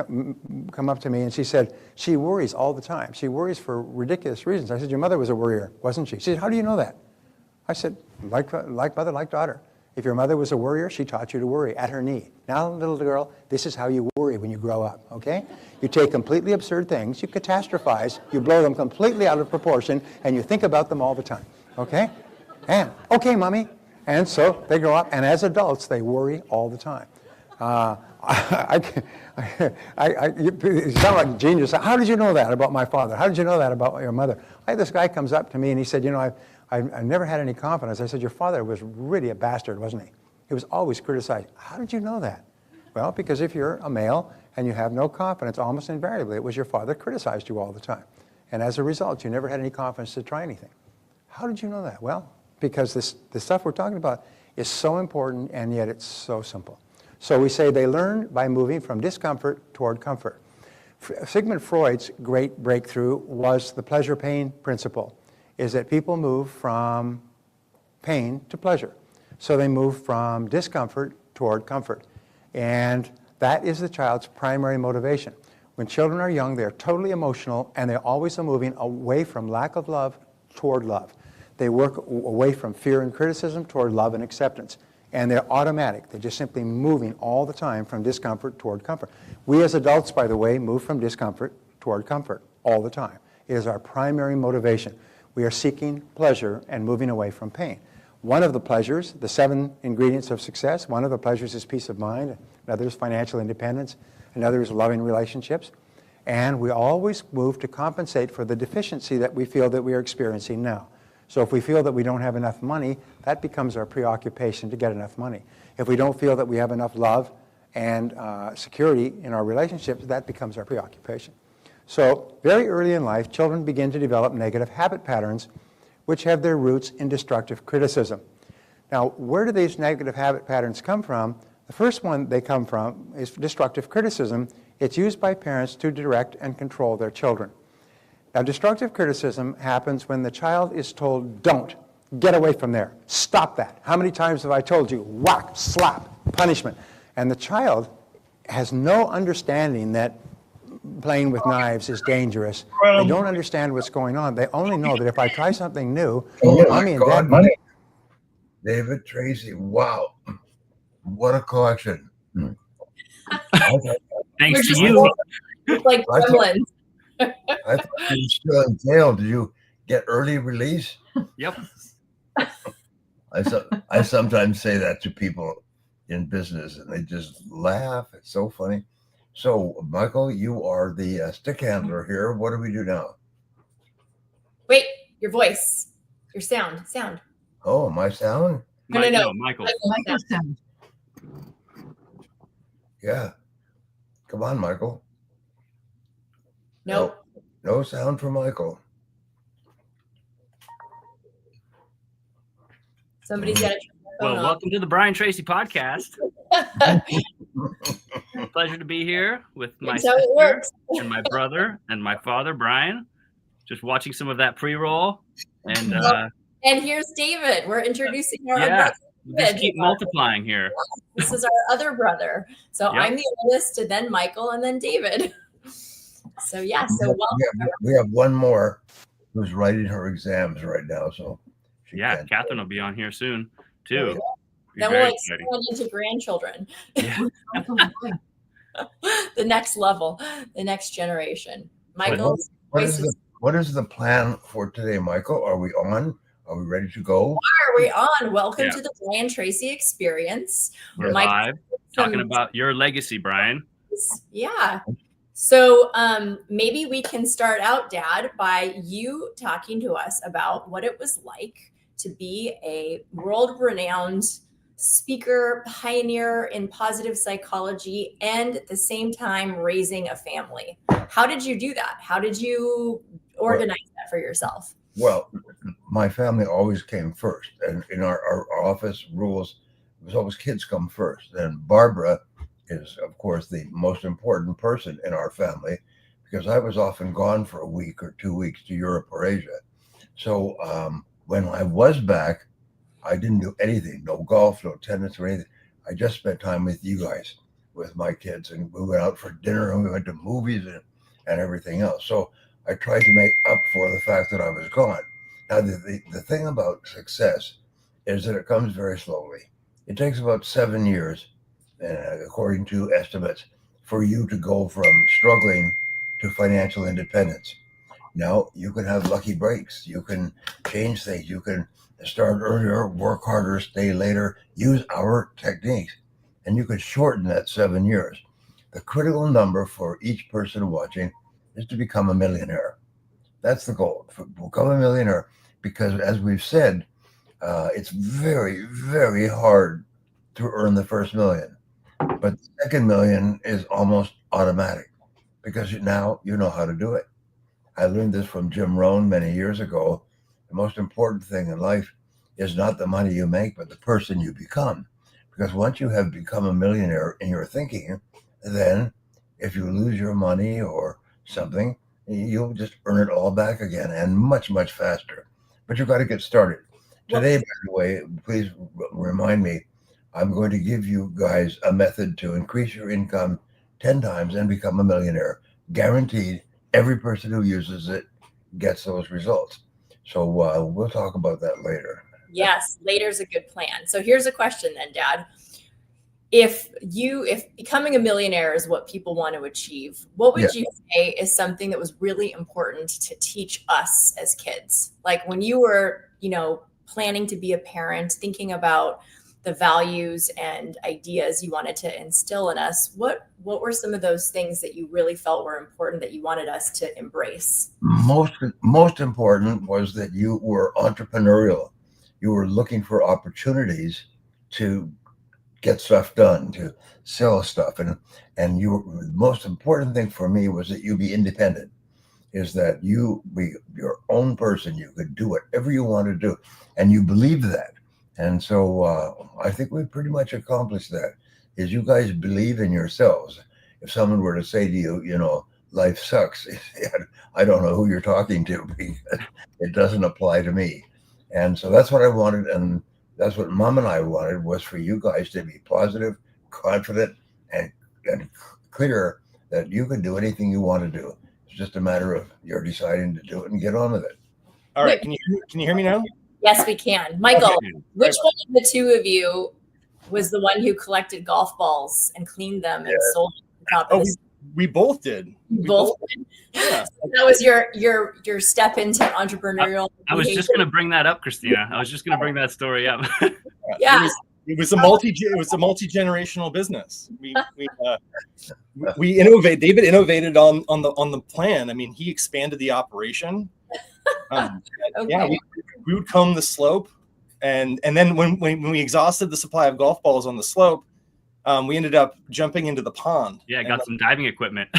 come up to me and she said, she worries all the time. She worries for ridiculous reasons. I said, your mother was a worrier, wasn't she? She said, how do you know that? I said, like mother, like daughter. If your mother was a worrier, she taught you to worry at her knee. Now, little girl, this is how you worry when you grow up, okay? You take completely absurd things, you catastrophize, you blow them completely out of proportion, and you think about them all the time, okay? And, okay, mommy. And so they grow up, and as adults, they worry all the time. You sound like a genius. How did you know that about my father? How did you know that about your mother? This guy comes up to me, and he said, I've never had any confidence. I said, your father was really a bastard, wasn't he? He was always criticized. How did you know that? Well, because if you're a male and you have no confidence, almost invariably, it was your father criticized you all the time. And as a result, you never had any confidence to try anything. How did you know that? Well, because this stuff we're talking about is so important, and yet it's so simple. So we say they learn by moving from discomfort toward comfort. Sigmund Freud's great breakthrough was the pleasure-pain principle, is that people move from pain to pleasure. So they move from discomfort toward comfort. And that is the child's primary motivation. When children are young, they're totally emotional, and they always are moving away from lack of love toward love. They work away from fear and criticism toward love and acceptance. And they're automatic. They're just simply moving all the time from discomfort toward comfort. We as adults, by the way, move from discomfort toward comfort all the time. It is our primary motivation. We are seeking pleasure and moving away from pain. one of the pleasures, the 7 ingredients of success, one of the pleasures is peace of mind, another is financial independence, another is loving relationships. And we always move to compensate for the deficiency that we feel that we are experiencing now. So if we feel that we don't have enough money, that becomes our preoccupation to get enough money. If we don't feel that we have enough love and security in our relationships, that becomes our preoccupation. So very early in life, children begin to develop negative habit patterns which have their roots in destructive criticism. Now, where do these negative habit patterns come from? The first one they come from is destructive criticism. It's used by parents to direct and control their children. Now, destructive criticism happens when the child is told, don't, get away from there, stop that. How many times have I told you, whack, slap, punishment? And the child has no understanding that playing with knives is dangerous. They don't understand what's going on. They only know that if I try something new, mommy and dad... David Tracy, wow. What a collection. Thanks to you. Like gremlins. I thought you were still in jail. Did you get early release? Yep. I sometimes say that to people in business and they just laugh. It's so funny. So, Michael, you are the stick handler here. What do we do now? Wait, your voice, your sound. Oh, my sound? No, Michael. Michael's sound. Yeah. Come on, Michael. Nope. No sound for Michael. Somebody's got to turn their phone Well, off. welcome to the Brian Tracy podcast. Pleasure to be here with my That's how it sister works. and my brother and my father, Brian. Just watching some of that pre-roll. And And here's David. We're introducing our yeah, brother. just keep multiplying here. This is our other brother. So Yep. I'm the oldest, and then Michael, and then David. So yeah, so welcome. We have one more who's writing her exams right now. So she Yeah, can't. Catherine will be on here soon, There we too. go. Be Then very we'll exciting. expand into grandchildren. Yeah. The next level, the next generation. Michael's voice is. What is the plan for today, Michael? Are we on? Are we ready to go? Are we on? Welcome Yeah. to the Brian Tracy experience. We're Mike, live talking about your legacy, Brian. Yeah. So maybe we can start out, Dad, by you talking to us about what it was like to be a world-renowned speaker, pioneer in positive psychology, and at the same time raising a family. How did you do that? How did you organize that for yourself? Well, my family always came first. And in our office rules, it was always kids come first. And Barbara is, of course, the most important person in our family because I was often gone for a week or 2 weeks to Europe or Asia. So when I was back, I didn't do anything, no golf, no tennis or anything. I just spent time with you guys, with my kids. And we went out for dinner and we went to movies and everything else. So I tried to make up for the fact that I was gone. Now, the thing about success is that it comes very slowly. It takes about 7 years, according to estimates, for you to go from struggling to financial independence. Now, you can have lucky breaks. You can change things. You can start earlier, work harder, stay later, use our techniques, and you can shorten that 7 years. The critical number for each person watching is to become a millionaire. That's the goal, become a millionaire, because as we've said, it's very, very hard to earn the first million. But the second million is almost automatic because now you know how to do it. I learned this from Jim Rohn many years ago. The most important thing in life is not the money you make, but the person you become. Because once you have become a millionaire in your thinking, then if you lose your money or something, you'll just earn it all back again and much, much faster. But you've got to get started. Today, by the way, please remind me, I'm going to give you guys a method to increase your income 10 times and become a millionaire. Guaranteed, every person who uses it gets those results. So we'll talk about that later. Yes, later's a good plan. So here's a question then, Dad. If becoming a millionaire is what people want to achieve, what would you say is something that was really important to teach us as kids? Like when you were, planning to be a parent, thinking about the values and ideas you wanted to instill in us, what were some of those things that you really felt were important that you wanted us to embrace? Most important was that you were entrepreneurial. You were looking for opportunities to get stuff done, to sell stuff, and the most important thing for me was that you be independent. Is that you be your own person. You could do whatever you want to do, and you believe that. And so I think we pretty much accomplished that. Is you guys believe in yourselves. If someone were to say to you, you know, life sucks, I don't know who you're talking to because it doesn't apply to me. And so that's what I wanted, and that's what Mom and I wanted, was for you guys to be positive, confident, and clear that you can do anything you want to do. It's just a matter of you're deciding to do it and get on with it. All right, can you hear me now? Yes, we can. Michael, Okay. which one of the two of you was the one who collected golf balls and cleaned them and sold them at the top of the We both did. both? Yeah. That was your step into entrepreneurial. I was just going to bring that up, Christina. I was just going to bring that story up. Yeah. It was a multi-generational business. We innovate. David innovated on the plan. I mean, he expanded the operation. Okay. Yeah, we would comb the slope, and then when we exhausted the supply of golf balls on the slope, we ended up jumping into the pond. Yeah, I got some diving equipment.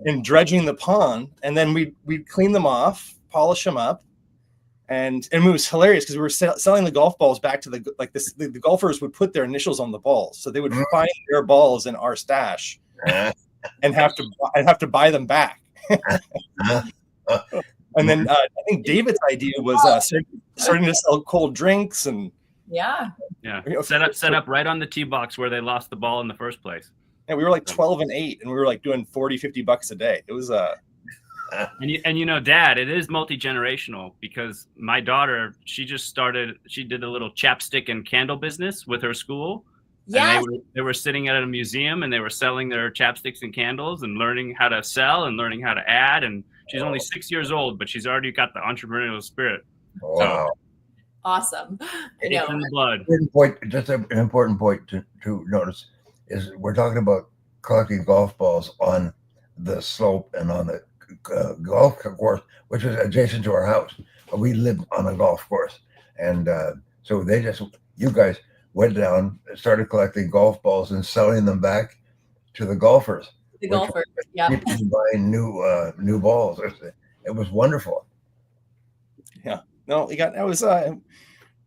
And dredging the pond, and then we'd clean them off, polish them up, and it was hilarious because we were selling the golf balls back to the golfers would put their initials on the balls, so they would find their balls in our stash and have to buy them back. And then I think David's idea was starting to sell cold drinks and yeah, set up right on the tee box where they lost the ball in the first place. And we were like 12 and 8, and we were like doing $40-50 a day. It was and you know, Dad, it is multi-generational because my daughter, she did a little chapstick and candle business with her school. Yeah. And they were sitting at a museum and they were selling their chapsticks and candles and learning how to sell and learning how to add. And she's only 6 years old, but she's already got the entrepreneurial spirit. Wow. So, Awesome. it's in the blood. Just an important point to notice is we're talking about collecting golf balls on the slope and on the golf course, which is adjacent to our house. We lived on a golf course. And so you guys went down and started collecting golf balls and selling them back to the golfers. The golfers, yeah. People buying new balls. It was wonderful. Yeah. No, I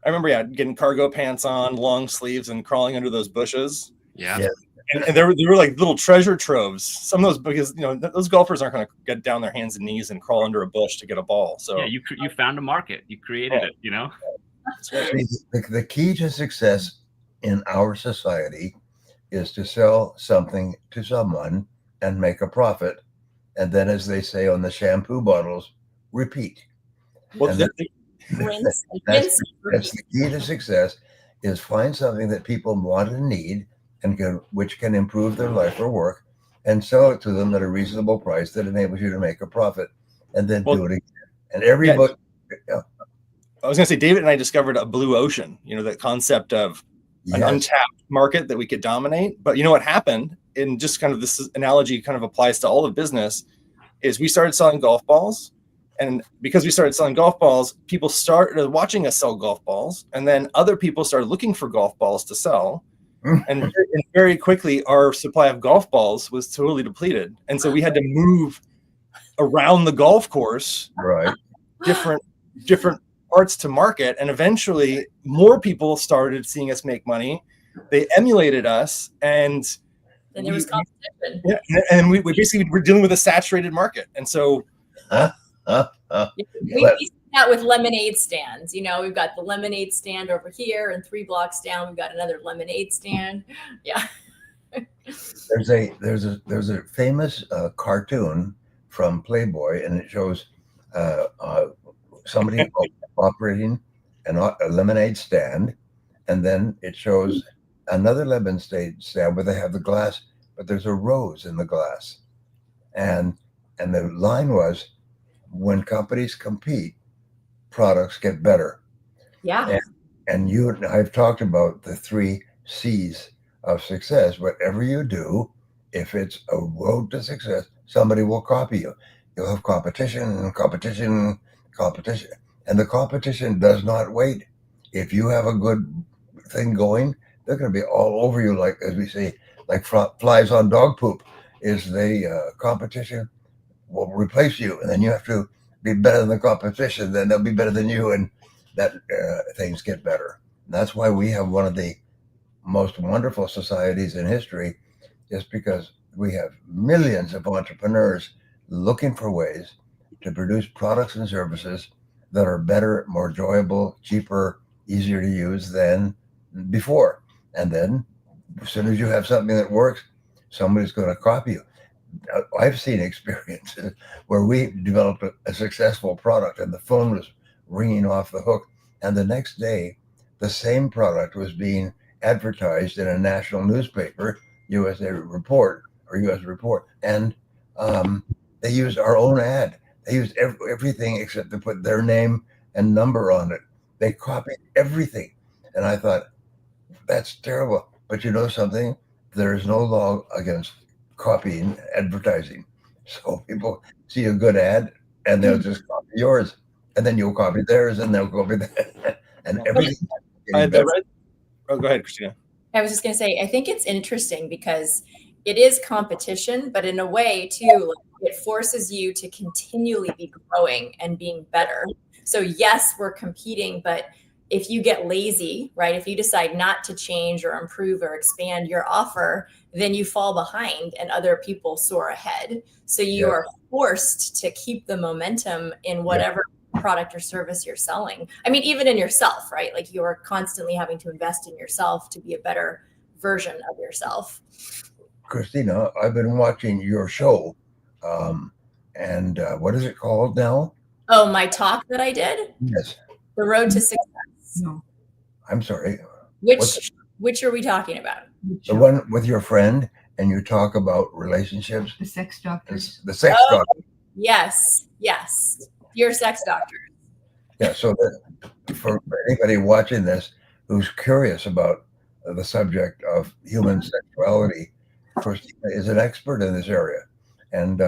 remember getting cargo pants on, long sleeves, and crawling under those bushes. Yeah. And there were like little treasure troves. Some of those, because those golfers aren't going to get down their hands and knees and crawl under a bush to get a ball. So yeah, you found a market. You created it. The key to success in our society is to sell something to someone and make a profit, and then, as they say on the shampoo bottles, repeat. Well, that's the key to success: is find something that people want and need, and which can improve their life or work, and sell it to them at a reasonable price that enables you to make a profit, and then do it again. And everybody. Yeah. I was going to say, David and I discovered a blue ocean. That concept of an untapped market that we could dominate. But you know what happened? And just kind of this analogy kind of applies to all of business. Is we started selling golf balls. And because we started selling golf balls, people started watching us sell golf balls. And then other people started looking for golf balls to sell. And very quickly, our supply of golf balls was totally depleted. And so we had to move around the golf course, right? Different parts to market. And eventually more people started seeing us make money. They emulated us. And then there was competition. Yeah, and we basically were dealing with a saturated market. And so we see that with lemonade stands. We've got the lemonade stand over here, and 3 blocks down we've got another lemonade stand. Yeah. There's a famous cartoon from Playboy, and it shows somebody operating a lemonade stand, and then it shows another lemonade stand where they have the glass, but there's a rose in the glass, and the line was, when companies compete, products get better. Yeah. And you and I've talked about the 3 C's of success. Whatever you do, if it's a road to success, somebody will copy you. You'll have competition, competition, competition. And the competition does not wait. If you have a good thing going, they're going to be all over you, like, as we say, like flies on dog poop. Is the competition will replace you, and then you have to be better than the competition. Then they'll be better than you, and that things get better. And that's why we have one of the most wonderful societies in history, is because we have millions of entrepreneurs looking for ways to produce products and services that are better, more enjoyable, cheaper, easier to use than before. And then as soon as you have something that works, somebody's going to copy you. I've seen experiences where we developed a successful product and the phone was ringing off the hook. And the next day, the same product was being advertised in a national newspaper, USA Report or US Report. And they used our own ad. They used everything except to put their name and number on it. They copied everything. And I thought, that's terrible. But you know something? There is no law against copying advertising. So people see a good ad and they'll just copy yours. And then you'll copy theirs and they'll copy that. And everything. Oh, go ahead, Christina. I was just going to say, I think it's interesting because it is competition, but in a way too, like, it forces you to continually be growing and being better. So yes, we're competing, but if you get lazy, right, if you decide not to change or improve or expand your offer, then you fall behind and other people soar ahead. So you are forced to keep the momentum in whatever product or service you're selling. I mean, even in yourself, right? Like you're constantly having to invest in yourself to be a better version of yourself. Christina, I've been watching your show. And what is it called now? Oh, my talk that I did? Yes. The Road to Success. No. I'm sorry. Which are we talking about? The one with your friend, and you talk about relationships. The sex doctors. The sex doctor. Yes. Your sex doctor. Yeah. So for anybody watching this who's curious about the subject of human sexuality, Christina is an expert in this area. And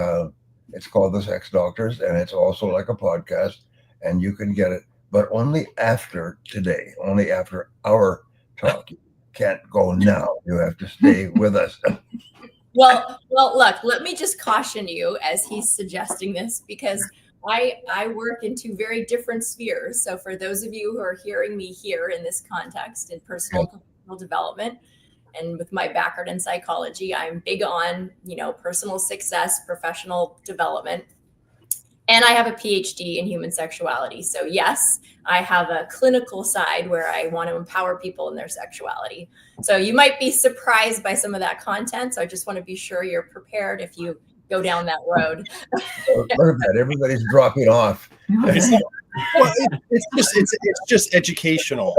it's called The Sex Doctors, and it's also like a podcast, and you can get it, but only after today, only after our talk. You can't go now. You have to stay with us. Well, look, let me just caution you as he's suggesting this, because I work in 2 very different spheres. So for those of you who are hearing me here in this context in personal development, and with my background in psychology, I'm big on, personal success, professional development. And I have a PhD in human sexuality. So yes, I have a clinical side where I want to empower people in their sexuality. So you might be surprised by some of that content. So I just want to be sure you're prepared if you go down that road. Look at that. Everybody's dropping off. Well, it's just educational.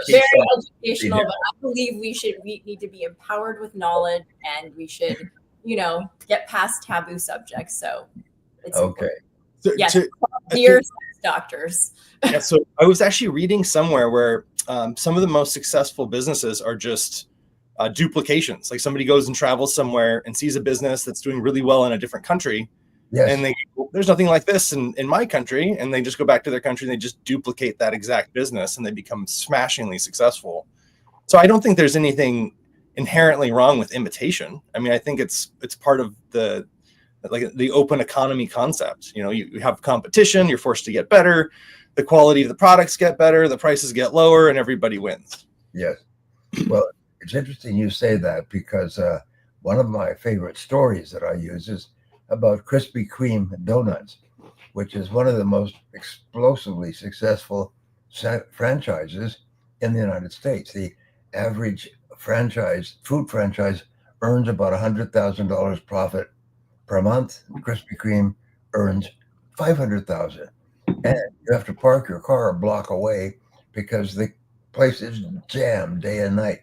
Very educational, but I believe we need to be empowered with knowledge, and we should, get past taboo subjects. So it's okay. So, yes, dear sex doctors. Yeah, so I was actually reading somewhere where some of the most successful businesses are just duplications. Like somebody goes and travels somewhere and sees a business that's doing really well in a different country. Yes. And there's nothing like this in my country. And they just go back to their country and they just duplicate that exact business and they become smashingly successful. So I don't think there's anything inherently wrong with imitation. I mean, I think it's part of the open economy concept. You have competition, you're forced to get better, the quality of the products get better, the prices get lower, and everybody wins. Yes. Well, it's interesting you say that, because one of my favorite stories that I use is about Krispy Kreme donuts, which is one of the most explosively successful franchises in the United States. The average food franchise earns about $100,000 profit per month. Krispy Kreme earns $500,000, and you have to park your car a block away because the place is jammed day and night.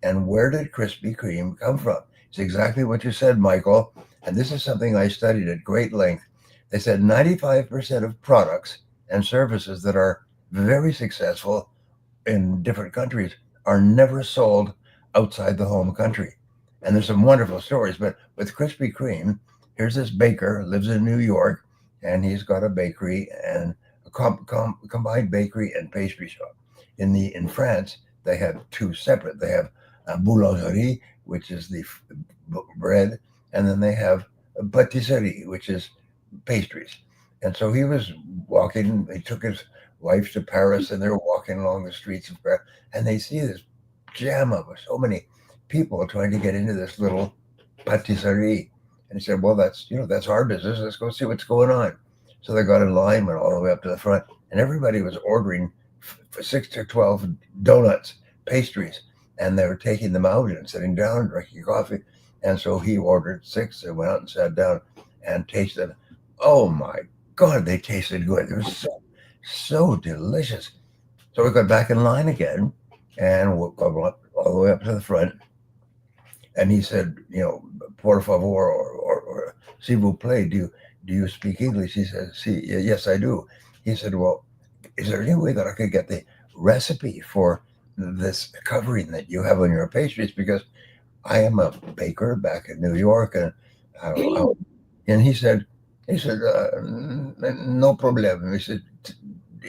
And where did Krispy Kreme come from? It's exactly what you said, Michael. And this is something I studied at great length. They said 95% of products and services that are very successful in different countries are never sold outside the home country. And there's some wonderful stories, but with Krispy Kreme, here's this baker, lives in New York, and he's got a bakery and a combined bakery and pastry shop. In France, they have two separate. They have a boulangerie, which is the bread, and then they have a patisserie, which is pastries. And so he was walking. He took his wife to Paris, and they're walking along the streets of Paris, and they see this jam of so many people trying to get into this little patisserie. And he said, "Well, that's our business. Let's go see what's going on." So they got in line, went all the way up to the front, and everybody was ordering for 6 to 12 donuts, pastries, and they were taking them out and sitting down and drinking coffee. And so he ordered 6 and went out and sat down and tasted. Oh my God, they tasted good. They were so delicious. So we got back in line again, and we'll go up all the way up to the front. And he said, por favor, or s'il vous plaît, do you speak English? He said, yes, I do. He said, well, is there any way that I could get the recipe for this covering that you have on your pastries? Because I am a baker back in New York, and he said, no problem. He said,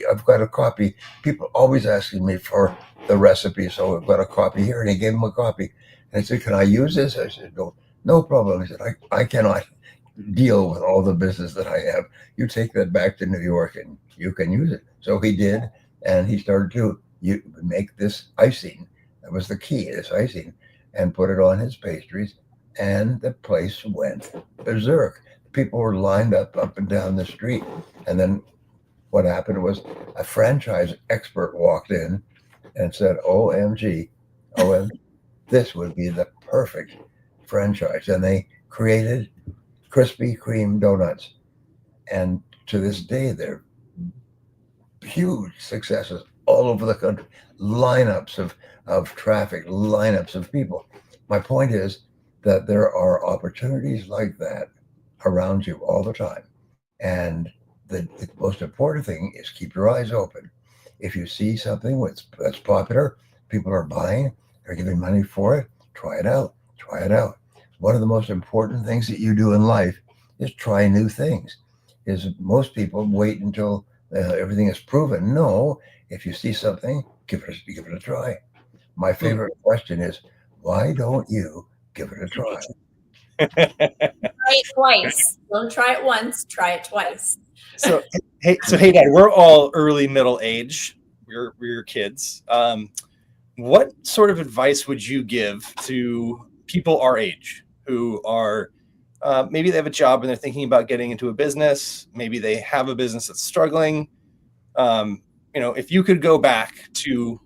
I've got a copy. People always asking me for the recipe, so I've got a copy here. And he gave him a copy. And I said, can I use this? I said, no problem. He said, I cannot deal with all the business that I have. You take that back to New York and you can use it. So he did, and he started to make this icing. That was the key, this icing, and put it on his pastries, and the place went berserk. People were lined up and down the street. And then what happened was a franchise expert walked in and said, OMG, this would be the perfect franchise. And they created Krispy Kreme donuts. And to this day, they're huge successes all over the country, lineups of traffic, lineups of people. My point is that there are opportunities like that around you all the time. And the most important thing is keep your eyes open. If you see something that's popular, people are buying, they're giving money for it, try it out. One of the most important things that you do in life is try new things. Most people wait until everything is proven. No, if you see something, give it a try. My favorite question is, why don't you give it a try? Try it twice. Don't try it once, try it twice. So hey, Dad, we're all early middle age. We're kids. What sort of advice would you give to people our age who are maybe they have a job and they're thinking about getting into a business? Maybe they have a business that's struggling. If you could go back to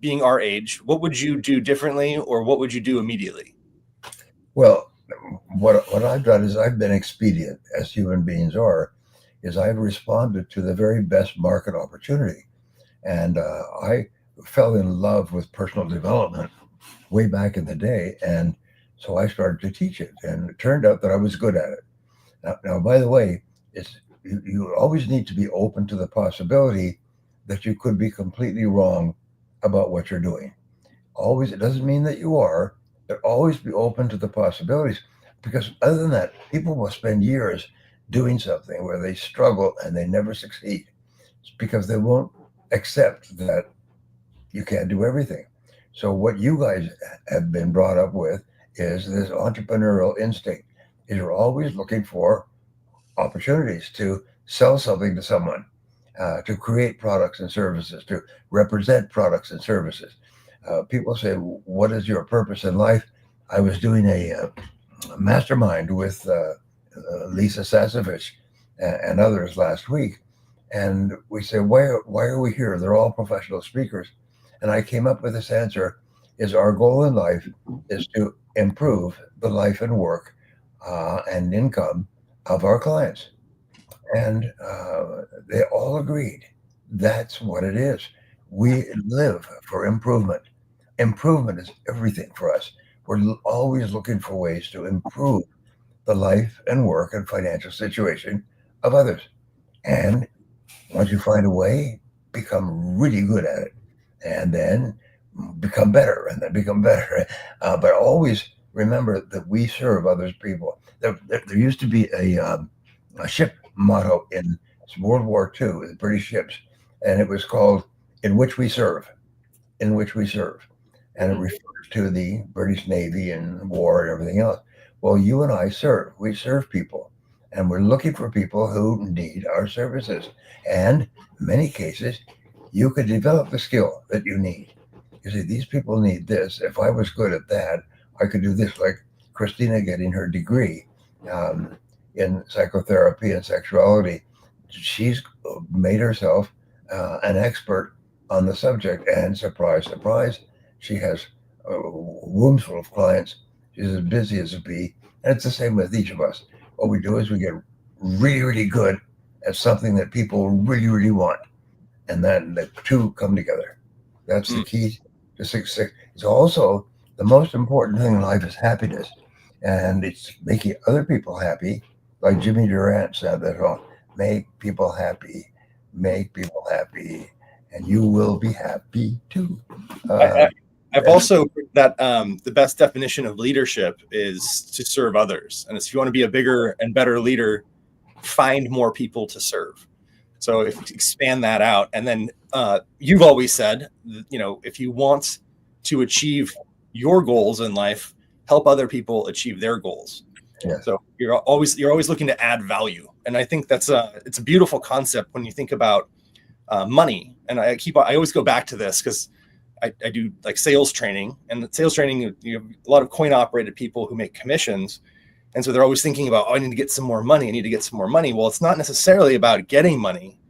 being our age, what would you do differently, or what would you do immediately? Well, what I've done is I've been expedient, as human beings are, is I've responded to the very best market opportunity. And I fell in love with personal development way back in the day. And so I started to teach it, and it turned out that I was good at it. Now by the way, you always need to be open to the possibility that you could be completely wrong about what you're doing. Always, it doesn't mean that you are, but always be open to the possibilities, because other than that, people will spend years doing something where they struggle and they never succeed. It's because they won't accept that you can't do everything. So what you guys have been brought up with is this entrepreneurial instinct. You're always looking for opportunities to sell something to someone, to create products and services, to represent products and services. People say, what is your purpose in life? I was doing a mastermind with Lisa Sasevich and others last week. And we say, why are we here? They're all professional speakers. And I came up with this answer: is our goal in life is to improve the life and work and income of our clients. And they all agreed that's what it is. We live for improvement. Improvement is everything for us. We're always looking for ways to improve the life and work and financial situation of others. And once you find a way, become really good at it. and then become better, and then become better. But always remember that we serve other people. There used to be a ship motto in World War II, the British ships, and it was called "In which we serve." In which we serve, and it refers to the British Navy and war and everything else. Well, you and I serve. We serve people, and we're looking for people who need our services. And in many cases, you could develop the skill that you need. You see, these people need this. If I was good at that, I could do this. Like Christina getting her degree in psychotherapy and sexuality. She's made herself an expert on the subject, and surprise, surprise, she has rooms full of clients. She's as busy as a bee, and it's the same with each of us. What we do is we get really, really good at something that people really, really want, and then the two come together. That's the key to success. It's also the most important thing in life is happiness, and it's making other people happy. Like Jimmy Durant said that song, make people happy, and you will be happy too. I've also heard that the best definition of leadership is to serve others. And if you want to be a bigger and better leader, find more people to serve. So if you expand that out, and then you've always said, if you want to achieve your goals in life, help other people achieve their goals. Yeah. So you're always looking to add value. And I think it's a beautiful concept when you think about money. And I always go back to this because I do like sales training, and sales training, you have a lot of coin operated people who make commissions. And so they're always thinking about, I need to get some more money. Well, it's not necessarily about getting money.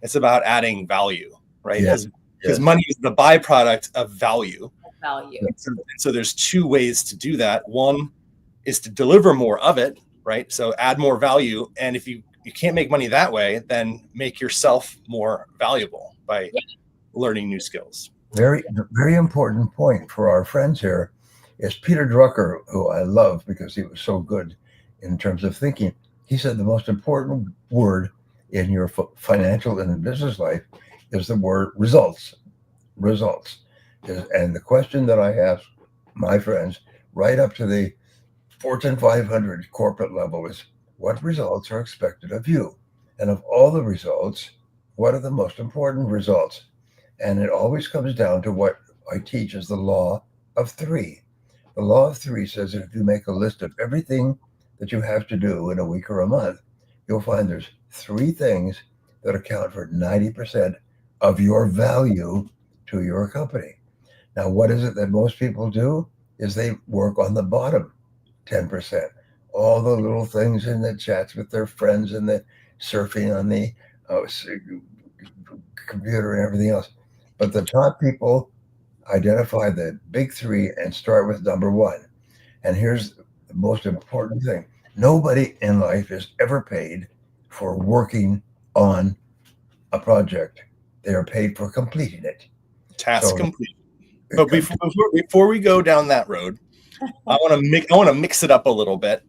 It's about adding value, right? Because money is the byproduct of value. So there's two ways to do that. One is to deliver more of it, right? So add more value. And if you can't make money that way, then make yourself more valuable by learning new skills. Very, very important point for our friends here is Peter Drucker, who I love because he was so good in terms of thinking. He said the most important word in your financial and business life is the word results. Results. And the question that I ask my friends right up to the Fortune 500 corporate level is, what results are expected of you? And of all the results, what are the most important results? And it always comes down to what I teach is the law of three. The law of three says that if you make a list of everything that you have to do in a week or a month, you'll find there's three things that account for 90% of your value to your company. Now, what is it that most people do? Is they work on the bottom 10%. All the little things in the chats with their friends and the surfing on the computer and everything else. But the top people identify the big three and start with number one. And here's the most important thing. Nobody in life is ever paid for working on a project. They are paid for completing it. Task complete. But before we go down that road, I want to mix it up a little bit.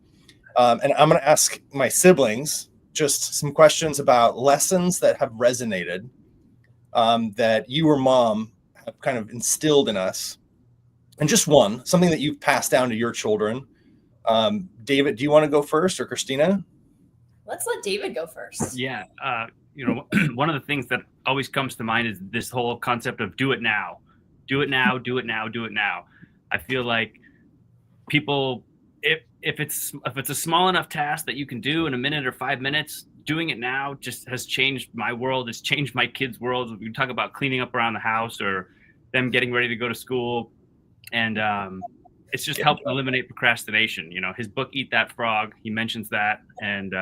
And I'm going to ask my siblings just some questions about lessons that have resonated that you or mom have kind of instilled in us. And just something that you've passed down to your children. David, do you want to go first, or Christina? Let's let David go first. Yeah. One of the things that always comes to mind is this whole concept of do it now. Do it now, do it now, do it now. I feel like people, if it's a small enough task that you can do in a minute or 5 minutes, doing it now just has changed my world. It's changed my kids' world. We talk about cleaning up around the house or them getting ready to go to school. And it's just helped eliminate procrastination. His book, Eat That Frog, he mentions that. And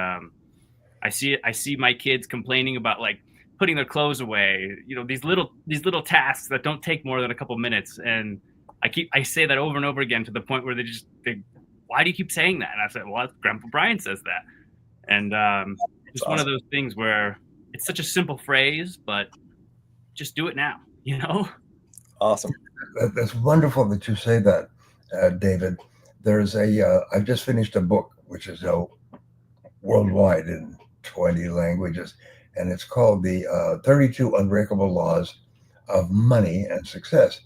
I see my kids complaining about like putting their clothes away, these little tasks that don't take more than a couple minutes. And I say that over and over again to the point where they why do you keep saying that? And I said, well, Grandpa Brian says that. And it's awesome. One of those things where it's such a simple phrase, but just do it now, Awesome. That's wonderful that you say that, David. There's I've just finished a book, which is worldwide in 20 languages, and it's called the 32 Unbreakable Laws of money and success.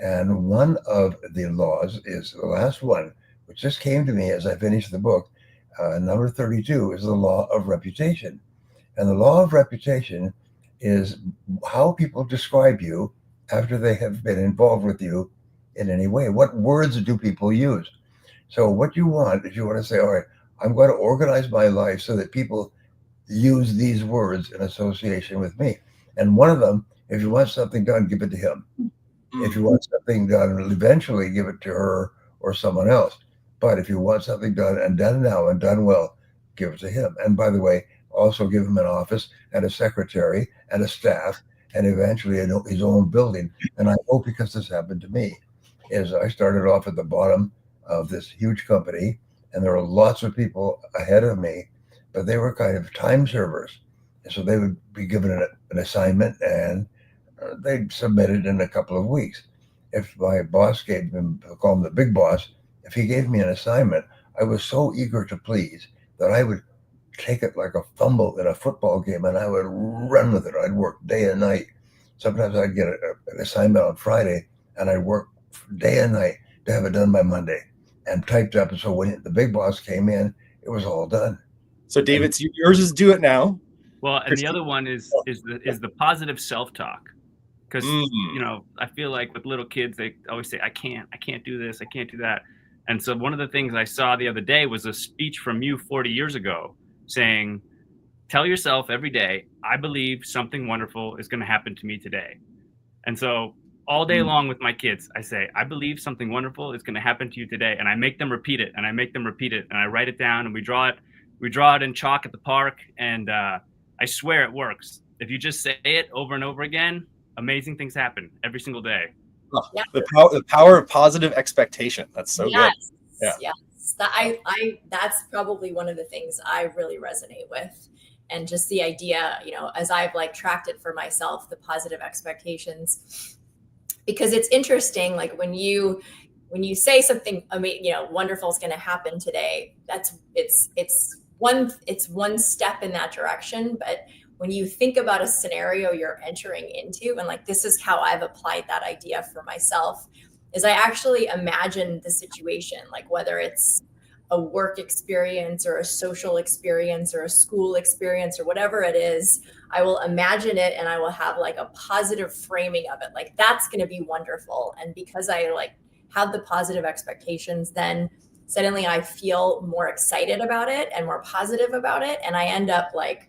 And one of the laws is the last one, which just came to me as I finished the book. Number 32 is the law of reputation. And the law of reputation is how people describe you after they have been involved with you in any way. What words do people use? So what you want is you want to say, all right, I'm going to organize my life so that people use these words in association with me. And one of them, if you want something done, give it to him. If you want something done, eventually give it to her or someone else. But if you want something done and done now and done well, give it to him. And by the way, also give him an office and a secretary and a staff and eventually his own building. And I hope, because this happened to me, is I started off at the bottom of this huge company, and there were lots of people ahead of me, but they were kind of time servers. And so they would be given an assignment, and they'd submit it in a couple of weeks. If my boss gave him, I'll call him the big boss, if he gave me an assignment, I was so eager to please that I would take it like a fumble in a football game, and I would run with it. I'd work day and night. Sometimes I'd get an assignment on Friday, and I'd work day and night to have it done by Monday and typed up. And so when the big boss came in, it was all done. So David, yours is do it now. Well, and the other one is the positive self-talk. Because, you know, I feel like with little kids, they always say, I can't do this, I can't do that. And so one of the things I saw the other day was a speech from you 40 years ago saying, tell yourself every day, I believe something wonderful is going to happen to me today. And so all day long with my kids, I say, I believe something wonderful is going to happen to you today. And I make them repeat it, and I make them repeat it, and I write it down, and we draw it in chalk at the park. And I swear it works. If you just say it over and over again, amazing things happen every single day. Oh, yeah. The power of positive expectation. That's so good. Yes. That's probably one of the things I really resonate with. And just the idea, you know, as I've like tracked it for myself, the positive expectations, because it's interesting. Like when you say something, you know, wonderful is going to happen today, it's one step in that direction. But when you think about a scenario you're entering into, and like, this is how I've applied that idea for myself, is I actually imagine the situation, like whether it's a work experience or a social experience or a school experience or whatever it is, I will imagine it and I will have like a positive framing of it. Like, that's going to be wonderful. And because I like have the positive expectations, then suddenly I feel more excited about it and more positive about it. And I end up like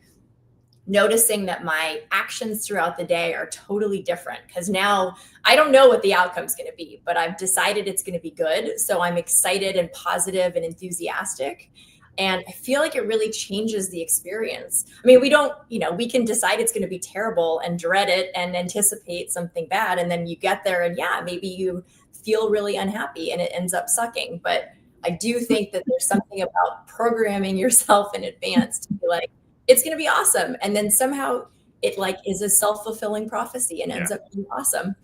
noticing that my actions throughout the day are totally different, because now I don't know what the outcome's going to be, but I've decided it's going to be good. So I'm excited and positive and enthusiastic. And I feel like it really changes the experience. I mean, we don't, you know, we can decide it's going to be terrible and dread it and anticipate something bad. And then you get there and yeah, maybe you feel really unhappy and it ends up sucking. But I do think that there's something about programming yourself in advance to be like, it's going to be awesome. And then somehow it like is a self-fulfilling prophecy and ends up being awesome.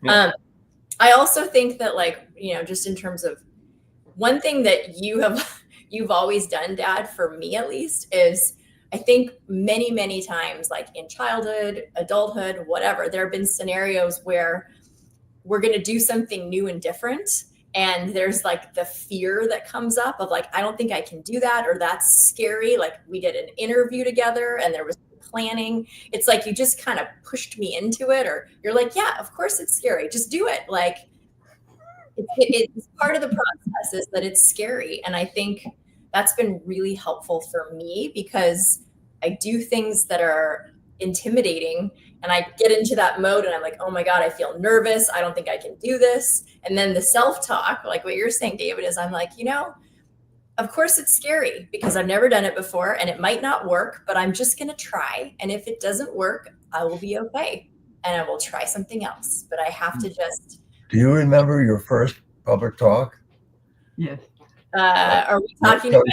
Yeah. I also think that, like, you know, just in terms of one thing that you've always done, Dad, for me at least, is I think many, many times, like in childhood, adulthood, whatever, there have been scenarios where we're going to do something new and different. And there's like the fear that comes up of like, I don't think I can do that, or that's scary. Like we did an interview together and there was planning. It's like, you just kind of pushed me into it, or you're like, yeah, of course it's scary. Just do it. Like it's part of the process is that it's scary. And I think that's been really helpful for me, because I do things that are intimidating and I get into that mode and I'm like, oh my God, I feel nervous. I don't think I can do this. And then the self-talk, like what you're saying, David, is I'm like, you know, of course it's scary because I've never done it before and it might not work, but I'm just going to try. And if it doesn't work, I will be okay. And I will try something else, but I have to just. Do you remember your first public talk? Yes. Are we talking about?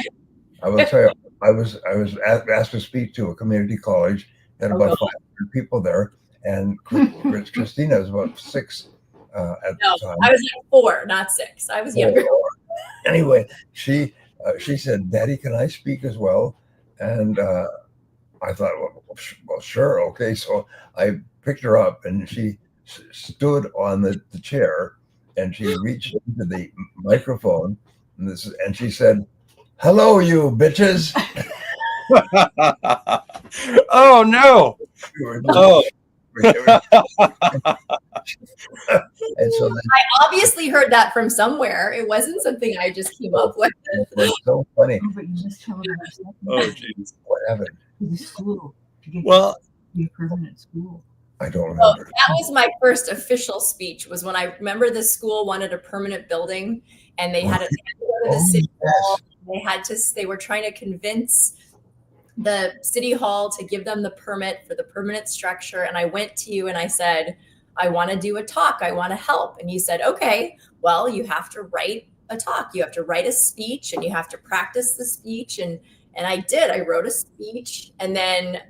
I will tell you, I was asked to speak to a community college. Had about 500 people there, and Christina was about 6 at the time. I was like 4, not 6. I was younger. Anyway, she said, "Daddy, can I speak as well?" And I thought, well, sure, okay. So I picked her up, and she stood on the chair, and she reached into the microphone, and she said, "Hello, you bitches." Oh no! Oh. And so I obviously heard that from somewhere. It wasn't something I just came up with. it was so funny. Oh, but you must tell them our second Oh, jeez. What happened? to the school to get Well, to be a permanent school. I don't Oh, remember. that was my first official speech. Was when I remember the school wanted a permanent building, and they had to go to the city hall. They were trying to convince the city hall to give them the permit for the permanent structure. And I went to you and I said, I want to do a talk. I want to help. And you said, okay, well, you have to write a talk. You have to write a speech, and you have to practice the speech. And I did. I wrote a speech, and then,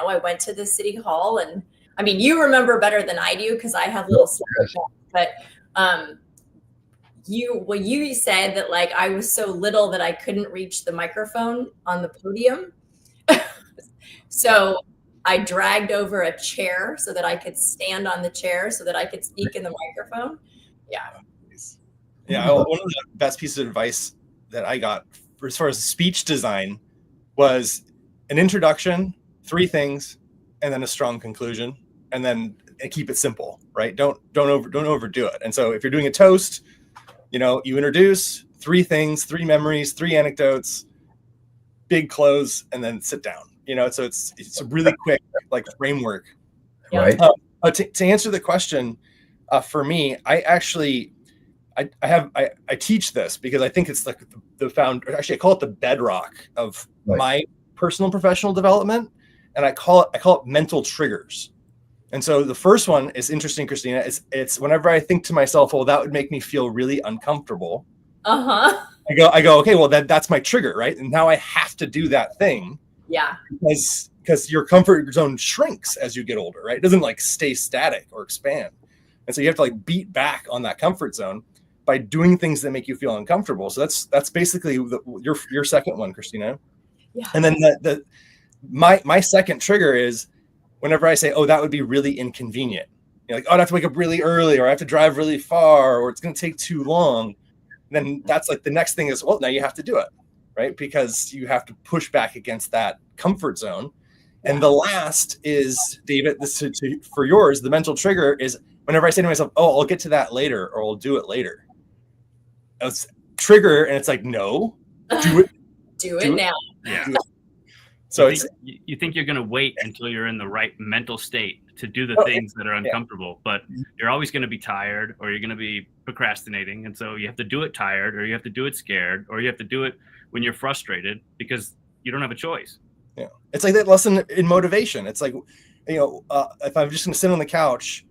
I went to the city hall, and I mean, you remember better than I do because I have little stories, but you said that like I was so little that I couldn't reach the microphone on the podium. So I dragged over a chair so that I could stand on the chair so that I could speak in the microphone. Yeah. Yeah. One of the best pieces of advice that I got as far as speech design was an introduction, 3 things, and then a strong conclusion, and then keep it simple, right? Don't overdo it. And so if you're doing a toast, you introduce 3 things, 3 memories, 3 anecdotes, big close, and then sit down. So it's a really quick like framework. Right. To answer the question, for me, I actually I teach this because I think it's like actually I call it the bedrock of my personal and professional development, and I call it mental triggers. And so the first one is interesting, Christina. It's whenever I think to myself, well, that would make me feel really uncomfortable. I go, okay, well that's my trigger, right? And now I have to do that thing. Yeah. Because your comfort zone shrinks as you get older, right? It doesn't like stay static or expand. And so you have to like beat back on that comfort zone by doing things that make you feel uncomfortable. So that's basically your second one, Christina. Yeah. And then my second trigger is whenever I say, oh, that would be really inconvenient. Like, oh, I'd have to wake up really early, or I have to drive really far, or it's going to take too long. Then that's like the next thing is, well, now you have to do it, right? Because you have to push back against that comfort zone. And the last is, David, for yours, the mental trigger is whenever I say to myself, oh, I'll get to that later, or I'll do it later. It's trigger, and it's like, no, do it. do it now. Yeah. Do it. So you think you're going to wait until you're in the right mental state to do the things that are uncomfortable, but you're always going to be tired, or you're going to be procrastinating. And so you have to do it tired, or you have to do it scared, or you have to do it when you're frustrated because you don't have a choice. Yeah. It's like that lesson in motivation. It's like, if I'm just going to sit on the couch,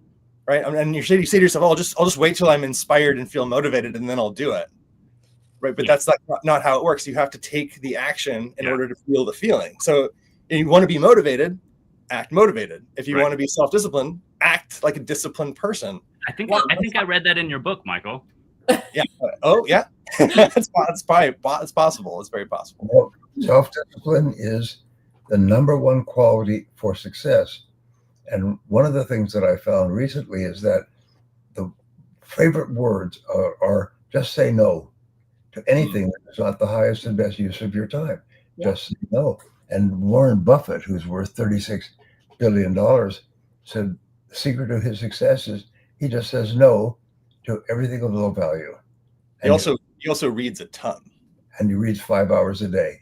right? And you say to yourself, oh, I'll just wait till I'm inspired and feel motivated, and then I'll do it. Right. But that's not how it works. You have to take the action in order to feel the feeling. So if you want to be motivated, act motivated. If you want to be self-disciplined, act like a disciplined person. I think I read that in your book, Michael. Yeah. Oh, yeah. It's possible. It's very possible. Well, self-discipline is the #1 quality for success. And one of the things that I found recently is that the favorite words are just say no to anything that is not the highest and best use of your time. Just say no. And Warren Buffett, who's worth $36 billion, said the secret of his success is he just says no to everything of low value. He also reads a ton. And he reads 5 hours a day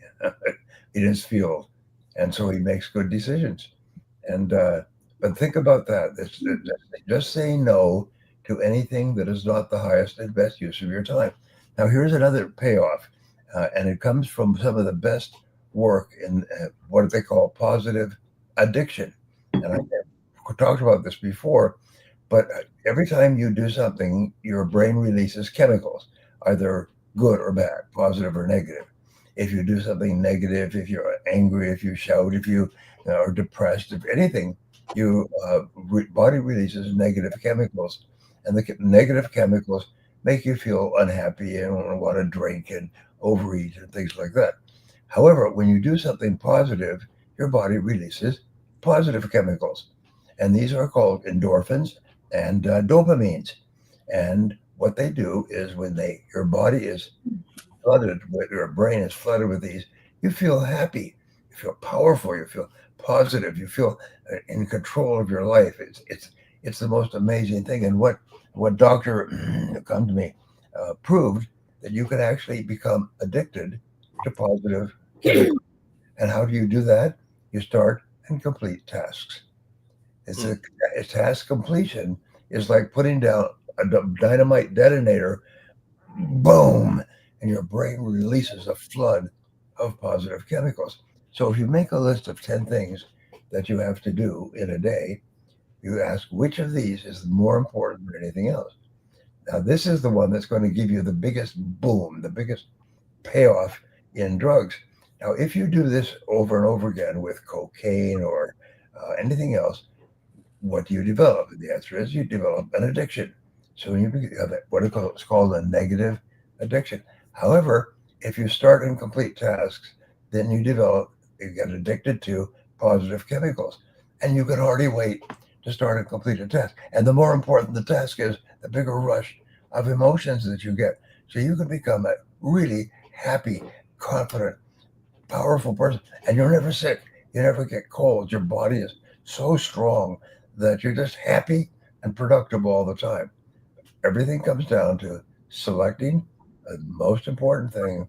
in his field. And so he makes good decisions. And but think about that. Just say no to anything that is not the highest and best use of your time. Now, here's another payoff, and it comes from some of the best work in what they call positive addiction. And I talked about this before, but every time you do something, your brain releases chemicals, either good or bad, positive or negative. If you do something negative, if you're angry, if you shout, if you are depressed, if anything, your body releases negative chemicals, and the negative chemicals make you feel unhappy and want to drink and overeat and things like that. However, when you do something positive, your body releases positive chemicals. And these are called endorphins, and dopamines. And what they do is when your body is flooded with, your brain is flooded with these, you feel happy, you feel powerful, you feel positive, you feel in control of your life. It's the most amazing thing. And what Dr. come to me proved that you could actually become addicted to positive chemicals. And how do you do that? You start and complete tasks. It's task completion is like putting down a dynamite detonator, boom, and your brain releases a flood of positive chemicals. So if you make a list of 10 things that you have to do in a day, you ask which of these is more important than anything else. Now, this is the one that's going to give you the biggest boom, the biggest payoff in drugs. Now, if you do this over and over again with cocaine or anything else, what do you develop? The answer is you develop an addiction. So you have what is called a negative addiction. However, if you start and complete tasks, then you get addicted to positive chemicals. And you can hardly wait to start and complete a task. And the more important the task is, the bigger rush of emotions that you get. So you can become a really happy, confident, powerful person. And you're never sick. You never get cold. Your body is so strong that you're just happy and productive all the time. Everything comes down to selecting the most important thing,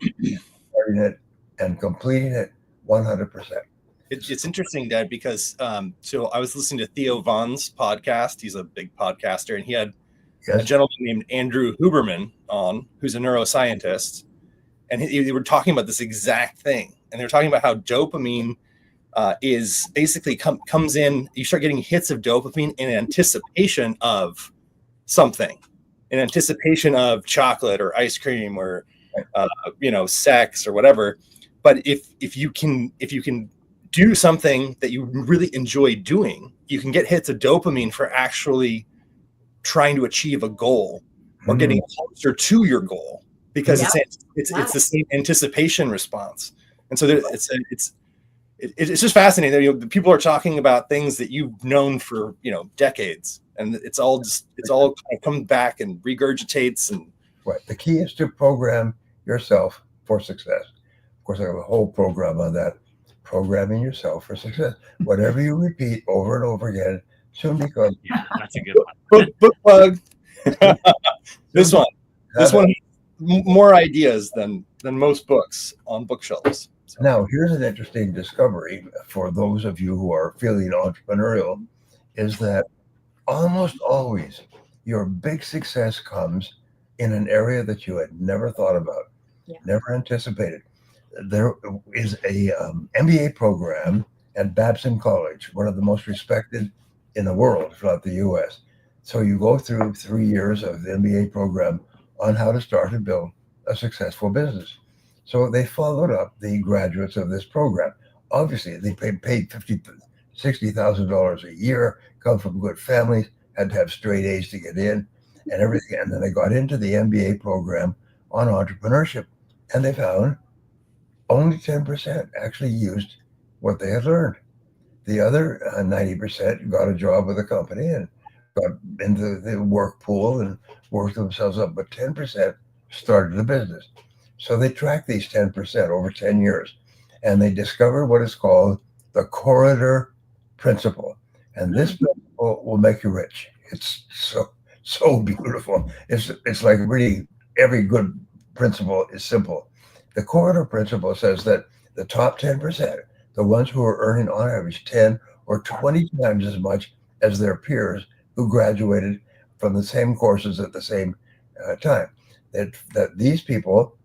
starting it and completing it 100%. It's interesting, Dad, because so I was listening to Theo Vaughn's podcast. He's a big podcaster, and he had a gentleman named Andrew Huberman on, who's a neuroscientist, and they were talking about this exact thing. And they were talking about how dopamine is basically comes in. You start getting hits of dopamine in anticipation of something, in anticipation of chocolate or ice cream or sex or whatever. But if you can do something that you really enjoy doing, you can get hits of dopamine for actually trying to achieve a goal or getting closer to your goal, because it's the same anticipation response. And so it's just fascinating. People are talking about things that you've known for decades, and it's all kind of comes back and regurgitates. And right, the key is to program yourself for success. Of course, I have a whole program on that. Programming yourself for success. Whatever you repeat over and over again soon becomes. Yeah, that's a good one. Book plug. This one has more ideas than most books on bookshelves. So. Now, here's an interesting discovery for those of you who are feeling entrepreneurial, is that almost always your big success comes in an area that you had never thought about, never anticipated. There is a MBA program at Babson College, one of the most respected in the world, if not the U.S. So you go through 3 years of the MBA program on how to start and build a successful business. So they followed up the graduates of this program. Obviously, they paid $50,000, $60,000 a year, come from good families, had to have straight A's to get in and everything. And then they got into the MBA program on entrepreneurship, and they found only 10% actually used what they had learned. The other 90% got a job with a company and got into the work pool and worked themselves up, but 10% started a business. So they tracked these 10% over 10 years, and they discovered what is called the corridor principle. And this principle will make you rich. It's so beautiful. It's like really every good principle is simple. The corridor principle says that the top 10%, the ones who are earning on average 10 or 20 times as much as their peers who graduated from the same courses at the same time, that these people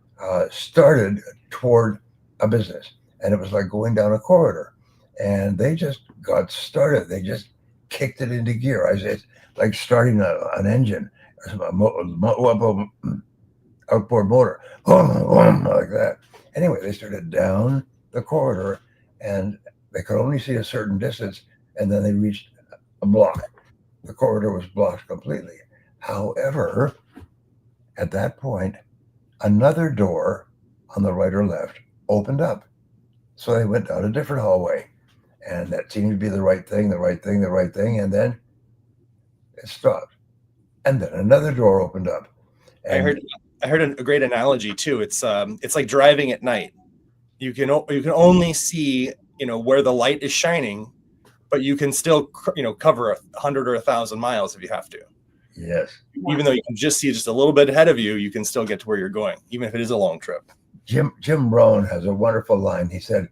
started toward a business, and it was like going down a corridor, and they just got started. They just kicked it into gear. It's like starting an engine, outboard motor, like that. Anyway, they started down the corridor, and they could only see a certain distance, and then they reached a block. The corridor was blocked completely. However, at that point, another door on the right or left opened up. So they went down a different hallway, and that seemed to be the right thing. And then it stopped. And then another door opened up. And I heard a great analogy too. It's like driving at night. You can only see, where the light is shining, but you can still, cover 100 or 1,000 miles if you have to. yes, Even though you can just see just a little bit ahead of you, you can still get to where you're going, even if it is a long trip. Jim Rohn has a wonderful line. He said,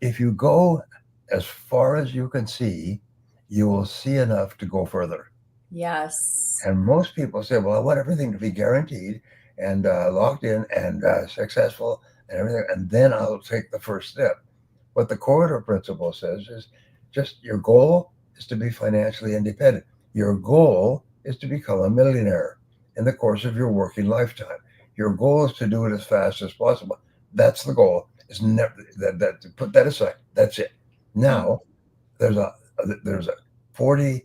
if you go as far as you can see, you will see enough to go further. Yes. And most people say, well, I want everything to be guaranteed and locked in and successful and everything, and then I'll take the first step. What the corridor principle says is just your goal is to be financially independent. Your goal is to become a millionaire in the course of your working lifetime. Your goal is to do it as fast as possible. That's the goal. It's never that to put that aside. That's it. Now there's a 40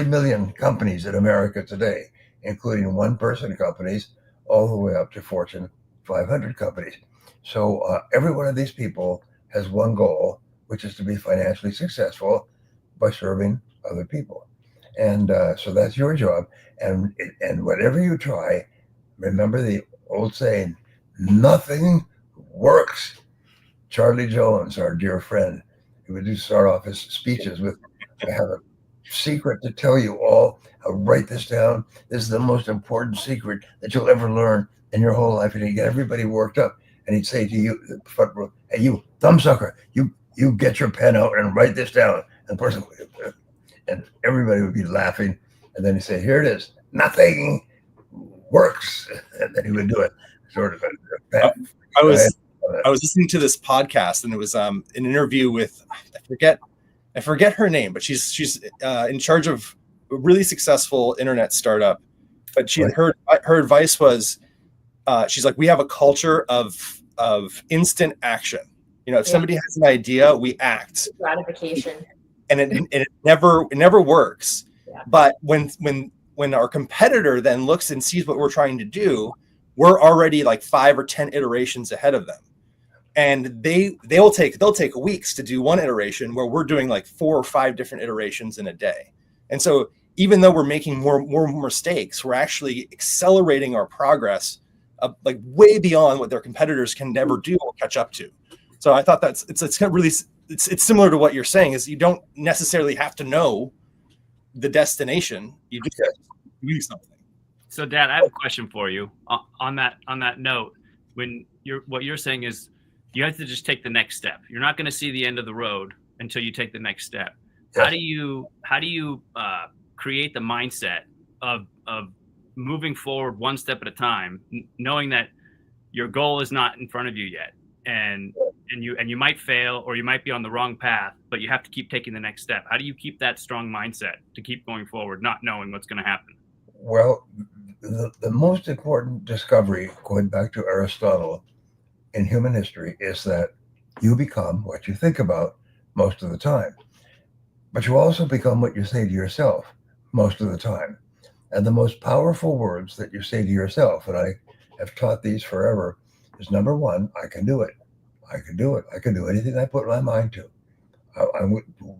million companies in America today, including one-person companies all the way up to Fortune 500 companies. So every one of these people has one goal, which is to be financially successful by serving other people. And so that's your job. And whatever you try, remember the old saying, nothing works. Charlie Jones, our dear friend, he would start off his speeches with, I have a secret to tell you all. I'll write this down. This is the most important secret that you'll ever learn in your whole life. And he'd get everybody worked up. And he'd say to you, hey, you thumbsucker, you get your pen out and write this down. And the person, and everybody would be laughing. And then he'd say, here it is. Nothing works. And then he would do it. Sort of. I was listening to this podcast, and it was an interview with, I forget her name, but she's in charge of a really successful internet startup. But her advice was, she's like, we have a culture of instant action. If somebody has an idea, we act. Gratification. And it never works. Yeah. But when our competitor then looks and sees what we're trying to do, we're already like 5 or 10 iterations ahead of them. And they'll take weeks to do one iteration where we're doing like 4 or 5 different iterations in a day. And so even though we're making more mistakes, we're actually accelerating our progress like way beyond what their competitors can never do or catch up to. So I thought it's similar to what you're saying, is you don't necessarily have to know the destination. You just do something. So Dad, I have a question for you on that note. What you're saying is you have to just take the next step. You're not going to see the end of the road until you take the next step. Yes. How do you create the mindset of moving forward one step at a time, knowing that your goal is not in front of you yet, and you might fail or you might be on the wrong path, but you have to keep taking the next step? How do you keep that strong mindset to keep going forward, not knowing what's going to happen? Well, the most important discovery, going back to Aristotle, in human history is that you become what you think about most of the time, but you also become what you say to yourself most of the time. And the most powerful words that you say to yourself, and I have taught these forever, is number one, I can do it. I can do it. I can do anything I put my mind to.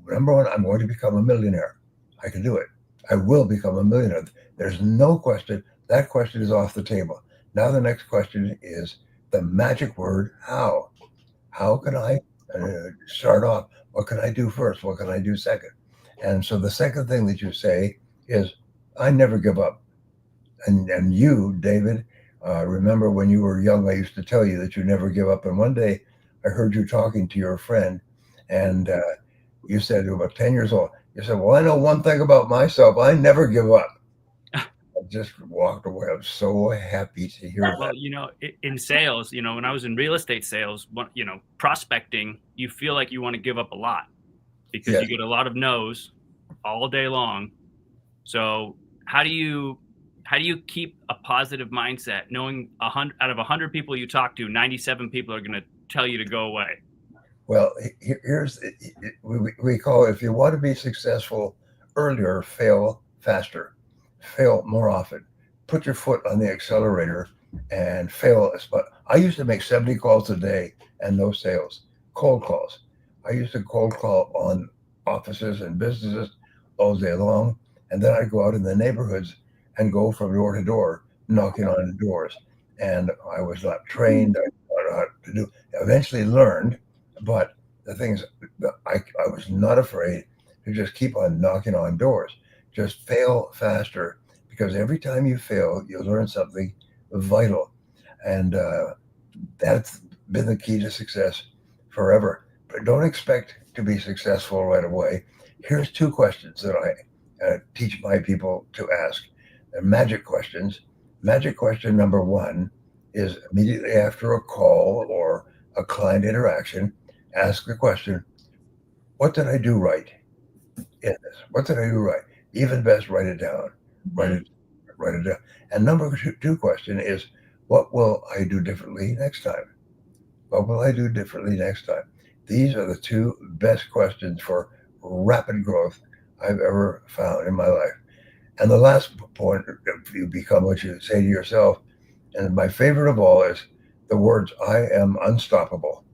Number one, I'm going to become a millionaire. I can do it. I will become a millionaire. There's no question. That question is off the table. Now the next question is the magic word, how? How can I start off? What can I do first? What can I do second? And so the second thing that you say is, I never give up. And you, David, remember when you were young, I used to tell you that you never give up. And one day I heard you talking to your friend, and you said, you were about 10 years old. You said, well, I know one thing about myself. I never give up. I just walked away. I'm so happy to hear that. Well, in sales, when I was in real estate sales, prospecting, you feel like you want to give up a lot because you get a lot of no's all day long. So how do you keep a positive mindset, knowing out of 100 people you talk to, 97 people are going to tell you to go away? Well, we call it, if you want to be successful earlier, fail faster, fail more often, put your foot on the accelerator and fail. But I used to make 70 calls a day and no sales, cold calls. I used to cold call on offices and businesses all day long. And then I'd go out in the neighborhoods and go from door to door, knocking on doors. And I was not trained. I didn't know how to do. Eventually learned, but the thing is, I was not afraid to just keep on knocking on doors. Just fail faster, because every time you fail, you learn something vital. And that's been the key to success forever. But don't expect to be successful right away. Here's 2 questions that I teach my people to ask. They're magic questions. Magic question number 1 is immediately after a call or a client interaction, ask the question, what did I do right in this? What did I do right? Even best, write it down. Write it down. And number 2 question is, what will I do differently next time? What will I do differently next time? These are the 2 best questions for rapid growth I've ever found in my life. And the last point, if you become what you say to yourself, and my favorite of all is the words, I am unstoppable.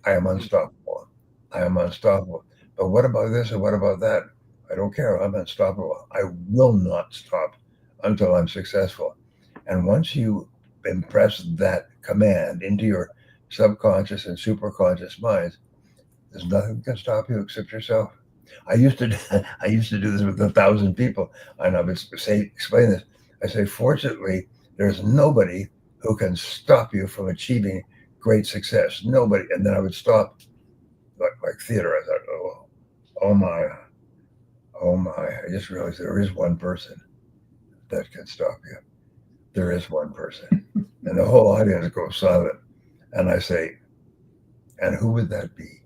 I am unstoppable. I am unstoppable. But what about this and what about that? I don't care. I'm unstoppable. I will not stop until I'm successful. And once you impress that command into your subconscious and superconscious minds, there's nothing can stop you except yourself. I used to do this with 1,000 people, and I would explain this. I say, fortunately, there's nobody who can stop you from achieving great success. Nobody. And then I would stop, like theater. I thought, oh my. I just realized there is one person that can stop you. There is one person. And the whole audience goes silent. And I say, and who would that be?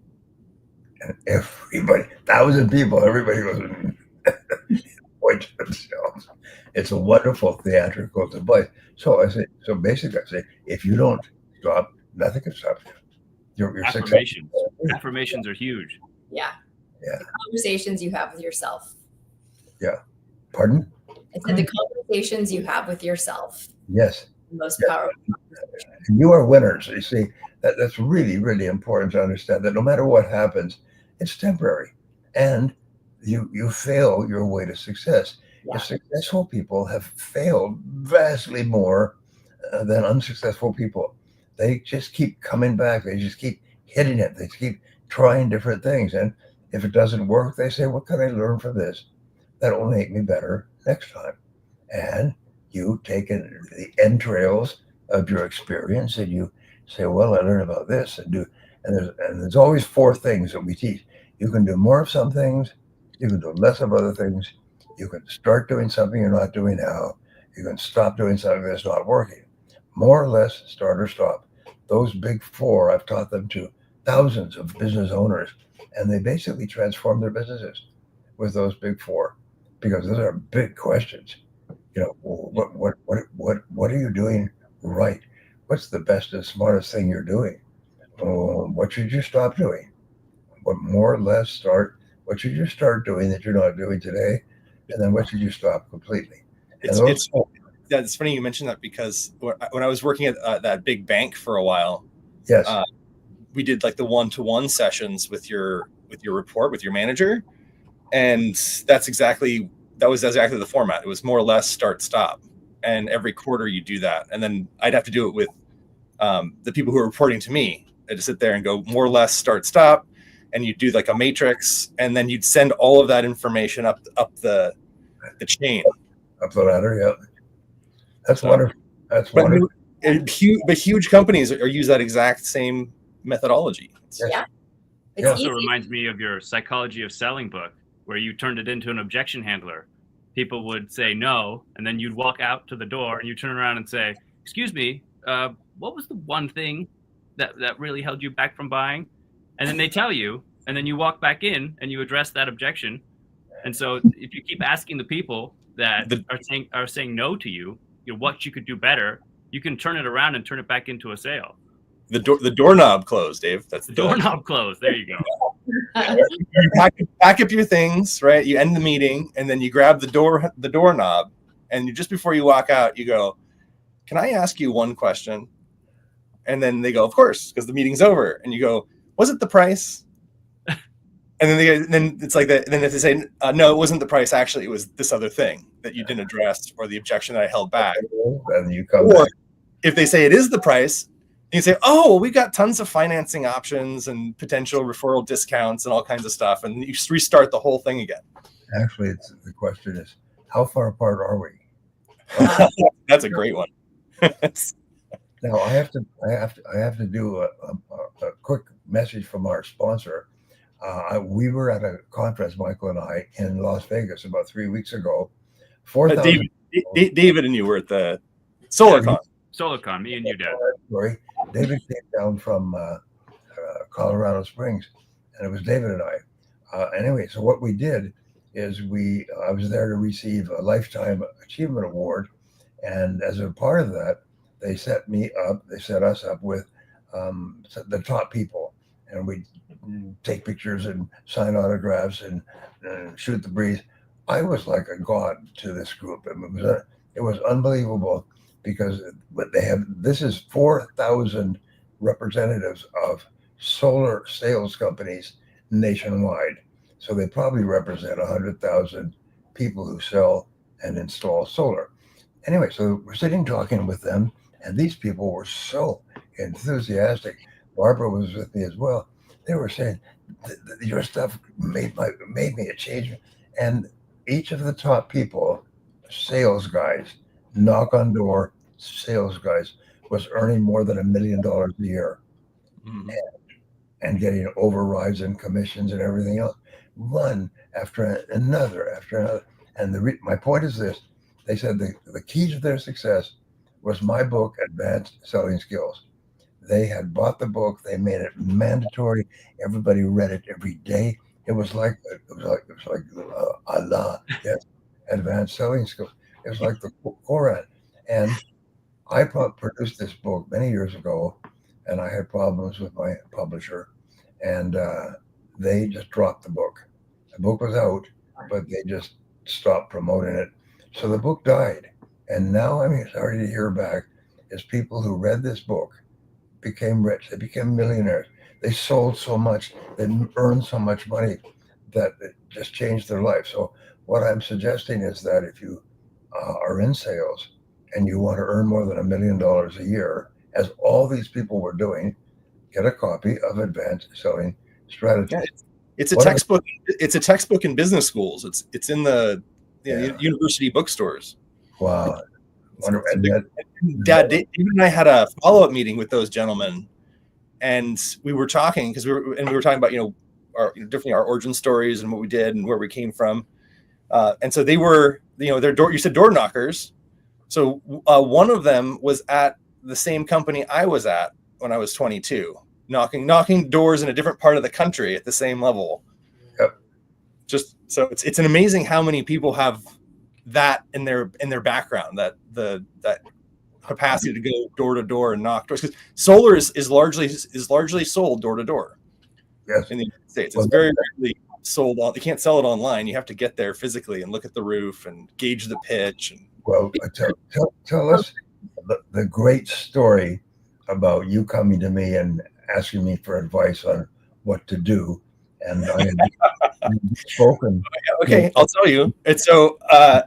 And everybody, 1,000 people, everybody goes, point to themselves. It's a wonderful theatrical device. So basically I say, if you don't stop, nothing can stop you. You're Affirmations. successful. Affirmations are huge. Yeah. Yeah. The conversations you have with yourself. Yeah. Pardon? I said the conversations you have with yourself. Yes. The most Yes. powerful. You are winners. You see, that's really, really important to understand that no matter what happens, it's temporary. And you fail your way to success. Yeah. If successful people have failed vastly more than unsuccessful people. They just keep coming back. They just keep hitting it. They keep trying different things. And if it doesn't work, they say, what can I learn from this? That will make me better next time. And you take in the entrails of your experience and you say, well, I learned about this and there's always 4 things that we teach. You can do more of some things. You can do less of other things. You can start doing something you're not doing now. You can stop doing something that's not working. More or less, start or stop. Those big 4, I've taught them to thousands of business owners, and they basically transform their businesses with those big 4, because those are big questions. You know, what are you doing right? What's the best and smartest thing you're doing? What should you stop doing? What more or less start? What should you start doing that you're not doing today? And then what should you stop completely? It's funny you mentioned that, because when I was working at that big bank for a while, yes, we did like the 1-to-1 sessions with your report with your manager, and that was exactly the format. It was more or less start stop, and every quarter you do that, and then I'd have to do it with the people who are reporting to me. I'd just sit there and go more or less start stop, and you'd do like a matrix, and then you'd send all of that information up the chain, up the ladder. Yeah. That's wonderful. That's wonderful. But huge companies use that exact same methodology. Yeah. It also reminds me of your Psychology of Selling book, where you turned it into an objection handler. People would say no, and then you'd walk out to the door and you turn around and say, excuse me, what was the one thing that really held you back from buying? And then they tell you, and then you walk back in and you address that objection. And so if you keep asking the people that are saying no to you, what you could do better, you can turn it around and turn it back into a sale. The doorknob closed, Dave. That's the doorknob closed. There you go. You pack up your things, right? You end the meeting, and then you grab the doorknob, and just before you walk out, you go, "Can I ask you one question?" And then they go, "Of course," because the meeting's over. And you go, "Was it the price?" And then it's like that. Then if they say, no, it wasn't the price. Actually, it was this other thing that you didn't address, or the objection that I held back. And you come Or back. if they say it is the price, you say, oh, well, we've got tons of financing options and potential referral discounts and all kinds of stuff. And you restart the whole thing again. Actually, the question is, how far apart are we? That's a great one. Now I have to do a quick message from our sponsor. We were at a conference, Michael and I, in Las Vegas about 3 weeks ago. 4,000. David and you were at the SolarCon. SolarCon, me and you, Dad. Sorry, David came down from Colorado Springs, and it was David and I. Anyway, so what we did is I was there to receive a Lifetime Achievement Award, and as a part of that, they set us up with the top people, and we take pictures and sign autographs and shoot the breeze. I was like a god to this group, and it was unbelievable because this is 4,000 representatives of solar sales companies nationwide. So they probably represent 100,000 people who sell and install solar. Anyway, so we're sitting talking with them, and these people were so enthusiastic. Barbara was with me as well. They were saying, your stuff made me a change. And each of the top people, sales guys, knock on door sales guys, was earning more than $1 million a year. Mm-hmm. And getting overrides and commissions and everything else, one after another. And my point is this: they said the key to their success was my book, Advanced Selling Skills. They had bought the book, they made it mandatory. Everybody read it every day. It was like Allah, yes, Advanced Selling Skills. It was like the Quran. And I produced this book many years ago, and I had problems with my publisher, and they just dropped the book. The book was out, but they just stopped promoting it. So the book died. And now I'm sorry to hear back is people who read this book became rich. They became millionaires. They sold so much, they earned so much money that it just changed their life. So what I'm suggesting is that if you are in sales and you want to earn more than $1 million a year, as all these people were doing, get a copy of Advanced Selling Strategies. Yeah, it's a textbook. It's a textbook in business schools. It's in the university bookstores. Wow. Dad, David and I had a follow-up meeting with those gentlemen, and we were talking because we were talking about our origin stories and what we did and where we came from, and so they were their door. You said door knockers. So one of them was at the same company I was at when I was 22, knocking doors in a different part of the country at the same level. Yep. Just so it's an amazing how many people have that in their background, that capacity to go door to door and knock doors, because solar is largely sold door to door. Yes. In the United States, it's very rarely sold on. You can't sell it online. You have to get there physically and look at the roof and gauge the pitch. And well, tell us the great story about you coming to me and asking me for advice on what to do, and I had spoken. Okay, I'll tell you. It's so I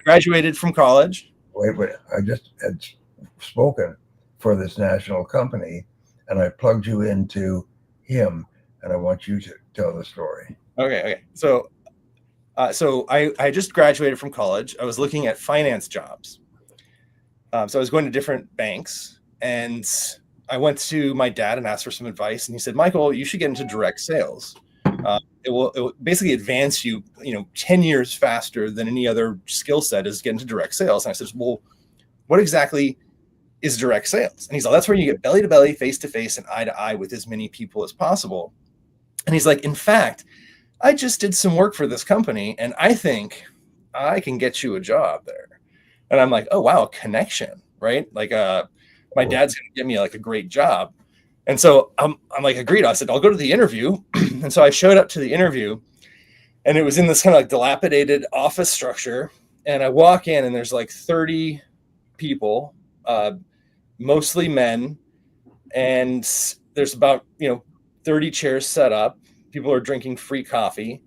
graduated from college. Wait, I just had spoken for this national company, and I plugged you into him, and I want you to tell the story. Okay. So I just graduated from college. I was looking at finance jobs. So I was going to different banks, and I went to my dad and asked for some advice, and he said, "Michael, you should get into direct sales. It will basically advance you, 10 years faster than any other skill set is get into direct sales." And I said, "Well, what exactly is direct sales?" And he's like, "That's where you get belly to belly, face to face, and eye to eye with as many people as possible." And he's like, "In fact, I just did some work for this company, and I think I can get you a job there." And I'm like, "Oh, wow, a connection, right? Like, my dad's going to get me like a great job." And so I'm like, agreed. I said, "I'll go to the interview." And so I showed up to the interview, and it was in this kind of like dilapidated office structure. And I walk in, and there's like 30 people, mostly men. And there's about, 30 chairs set up. People are drinking free coffee.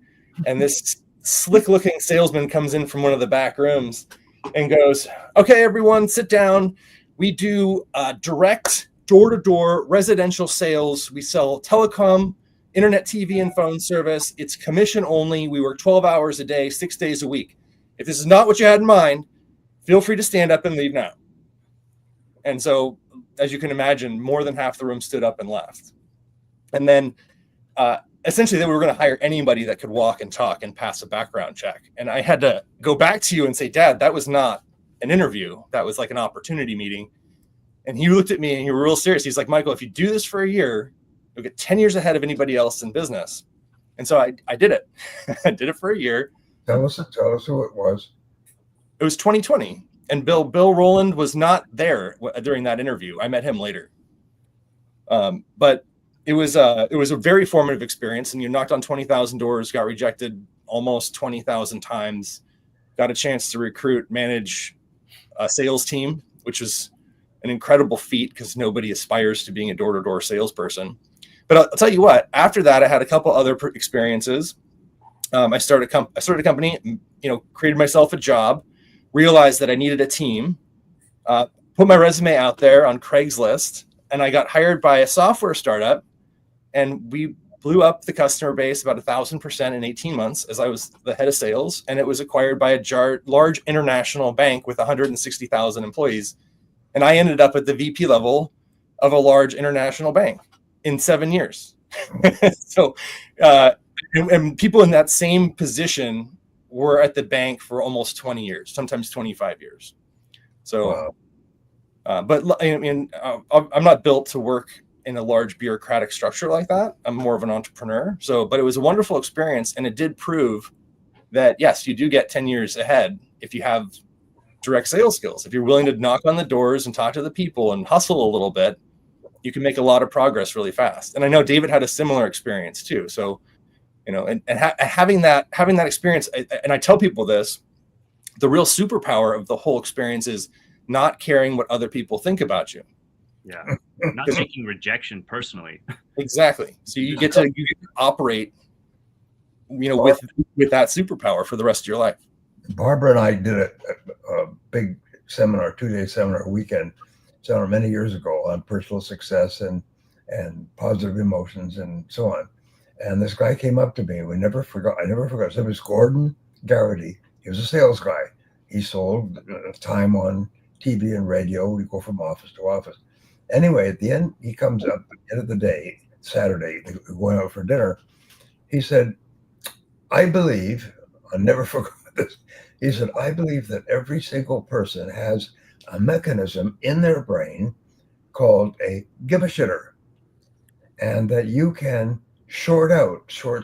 And this slick looking salesman comes in from one of the back rooms and goes, okay, everyone sit down. We do direct door-to-door residential sales. We sell telecom, internet, TV, and phone service. It's commission only. We work 12 hours a day, 6 days a week. If this is not what you had in mind, feel free to stand up and leave now. And so, as you can imagine, more than half the room stood up and left. And then essentially, we were going to hire anybody that could walk and talk and pass a background check. And I had to go back to you and say, Dad, that was not an interview. That was like an opportunity meeting. And he looked at me and he was real serious. He's like, Michael, if you do this for a year, you'll get 10 years ahead of anybody else in business. And so I did it. I did it for a year. Tell us who it was. It was 2020. And Bill Rowland was not there during that interview. I met him later. But it was a very formative experience. And you knocked on 20,000 doors, got rejected almost 20,000 times, got a chance to recruit, manage a sales team, which was an incredible feat because nobody aspires to being a door-to-door salesperson. But I'll tell you what, after that, I had a couple other experiences. I started a company, created myself a job, realized that I needed a team, put my resume out there on Craigslist, and I got hired by a software startup, and we blew up the customer base about 1,000% in 18 months as I was the head of sales, and it was acquired by a large international bank with 160,000 employees. And I ended up at the VP level of a large international bank in 7 years. So, and people in that same position were at the bank for almost 20 years, sometimes 25 years. So, wow. But I mean, I'm not built to work in a large bureaucratic structure like that. I'm more of an entrepreneur. So, but it was a wonderful experience. And it did prove that, yes, you do get 10 years ahead if you have direct sales skills. If you're willing to knock on the doors and talk to the people and hustle a little bit, you can make a lot of progress really fast. And I know David had a similar experience too. So, having that experience, and I tell people this, the real superpower of the whole experience is not caring what other people think about you. Yeah. Not taking rejection personally. Exactly. So you get to operate, with that superpower for the rest of your life. Barbara and I did a big seminar, 2-day seminar, weekend seminar many years ago on personal success and positive emotions and so on. And this guy came up to me. I never forgot. His name was Gordon Garrity. He was a sales guy. He sold time on TV and radio. We go from office to office. Anyway, at the end, he comes up at the end of the day, Saturday, going out for dinner. He said, I believe, I never forgot this. He said, I believe that every single person has a mechanism in their brain called a give-a-shitter, and that you can short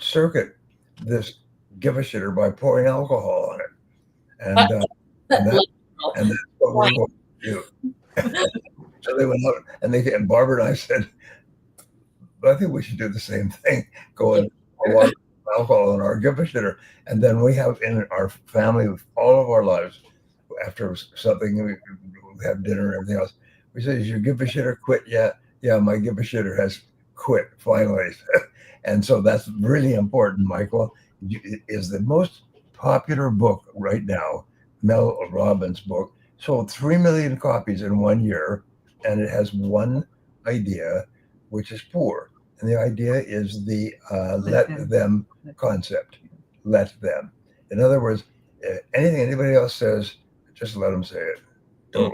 circuit this give-a-shitter by pouring alcohol on it. And that's what we're going to do. So they went out and Barbara and I said, I think we should do the same thing, go and pour alcohol on our give-a-shitter. And then we have in our family, all of our lives, after something, we have dinner and everything else, we say, is your give-a-shitter quit yet? Yeah, my give-a-shitter has quit finally. And so that's really important, Michael. Is the most popular book right now, Mel Robbins' book, sold 3 million copies in 1 year, and it has one idea, which is poor. And the idea is the let them concept. Let them. In other words, anything anybody else says, just let them say it. Don't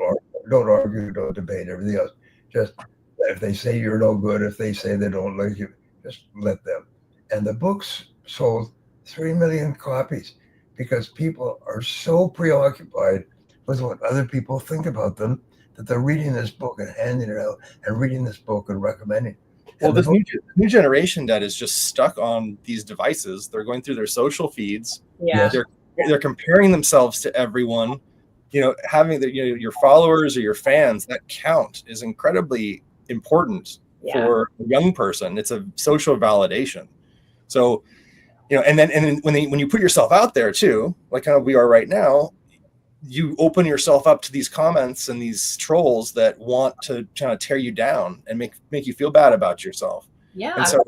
argue, don't debate, everything else. Just if they say you're no good, if they say they don't like you, just let them. And the books sold 3 million copies because people are so preoccupied with what other people think about them that they're reading this book and handing it out and reading this book and recommending. Well, this new generation that is just stuck on these devices. They're going through their social feeds. Yeah. They're comparing themselves to everyone. Having your followers or your fans, that count is incredibly important for a young person. It's a social validation. So, and then when you put yourself out there too, like kind of we are right now, you open yourself up to these comments and these trolls that want to kind of tear you down and make you feel bad about yourself. Yeah. And so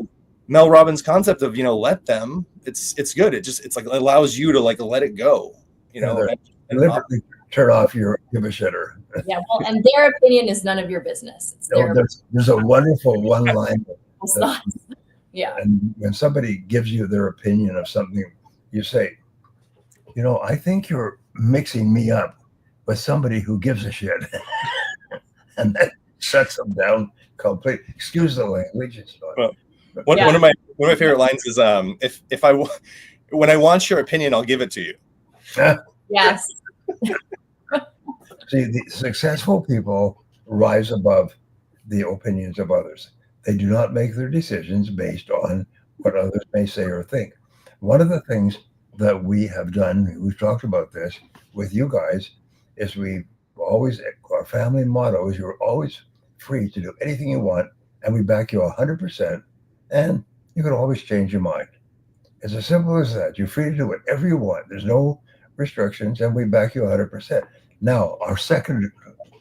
Mel Robbins' concept of, let them, it's good. It's like, it allows you to like let it go, and Deliberately turn off your give a shitter. Yeah, well, and their opinion is none of your business. It's their There's a wonderful one line. thoughts. Yeah. And when somebody gives you their opinion of something, you say, I think you're mixing me up with somebody who gives a shit. And that shuts them down completely. Excuse the language. It's not. One of my favorite lines is, when I want your opinion, I'll give it to you. Yes. See, the successful people rise above the opinions of others. They do not make their decisions based on what others may say or think. One of the things that we have done, we've talked about this with you guys, is our family motto is you're always free to do anything you want, and we back you 100%, and you can always change your mind. It's as simple as that. You're free to do whatever you want. There's no restrictions, and we back you 100%. Now, our second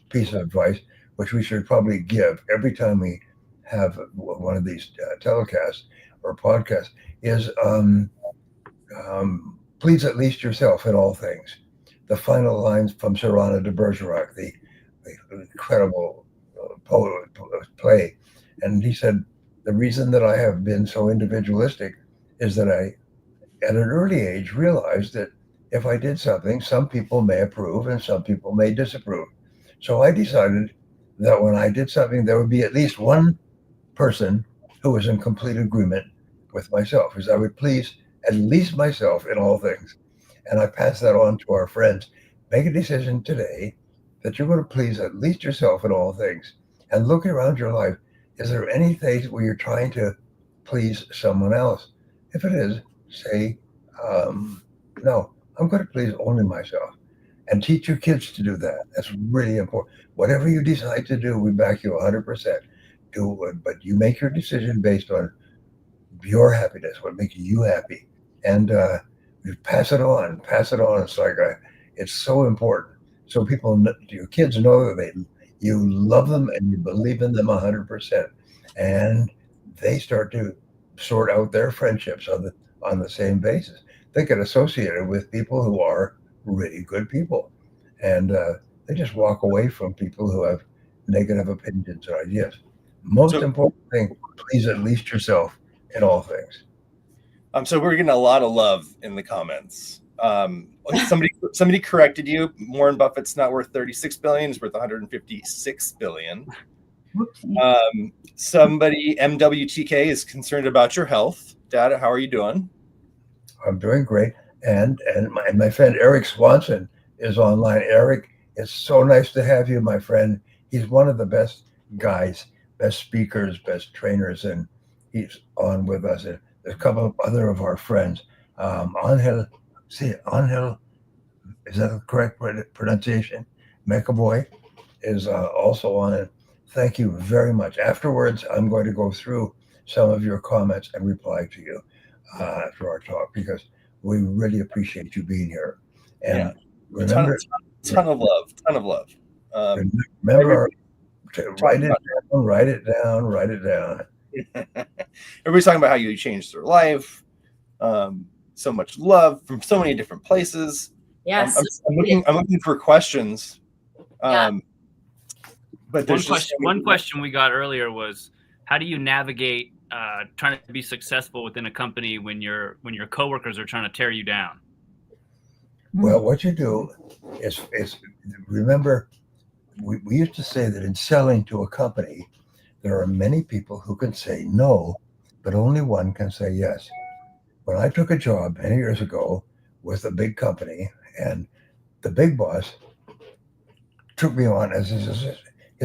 piece of advice, which we should probably give every time we have one of these telecasts or podcasts, is please at least yourself in all things. The final lines from Cyrano de Bergerac, the incredible play. And he said, the reason that I have been so individualistic is that I, at an early age, realized that if I did something, some people may approve and some people may disapprove. So I decided that when I did something, there would be at least one person who was in complete agreement with myself, because I would please at least myself in all things. And I pass that on to our friends. Make a decision today that you're going to please at least yourself in all things. And look around your life. Is there anything where you're trying to please someone else? If it is, say, no, I'm going to please only myself. And teach your kids to do that. That's really important. Whatever you decide to do, we back you 100%. Do it, but you make your decision based on your happiness, what makes you happy. And you pass it on. It's like it's so important. So your kids know that you love them and you believe in them 100%. And they start to sort out their friendships on the same basis. They get associated with people who are really good people. And they just walk away from people who have negative opinions or ideas. Most important thing, please at least yourself in all things. So we're getting a lot of love in the comments. Somebody corrected you. Warren Buffett's not worth 36 billion; it's worth 156 billion. Somebody, MWTK, is concerned about your health. Dad, how are you doing? I'm doing great. And my friend Eric Swanson is online. Eric, it's so nice to have you, my friend. He's one of the best guys, best speakers, best trainers, and he's on with us. And there's a couple of other of our friends. Angel, is that the correct pronunciation? McAvoy is also on it. Thank you very much. Afterwards, I'm going to go through some of your comments and reply to you after our talk, because we really appreciate you being here. And remember, ton of love. Remember, write it down. Everybody's talking about how you changed their life. So much love from so many different places. Yes. I'm looking for questions. But one question we got earlier was, how do you navigate trying to be successful within a company when your coworkers are trying to tear you down? Well, what you do is remember, we used to say that in selling to a company, there are many people who can say no, but only one can say yes. When I took a job many years ago with a big company, and the big boss took me on as his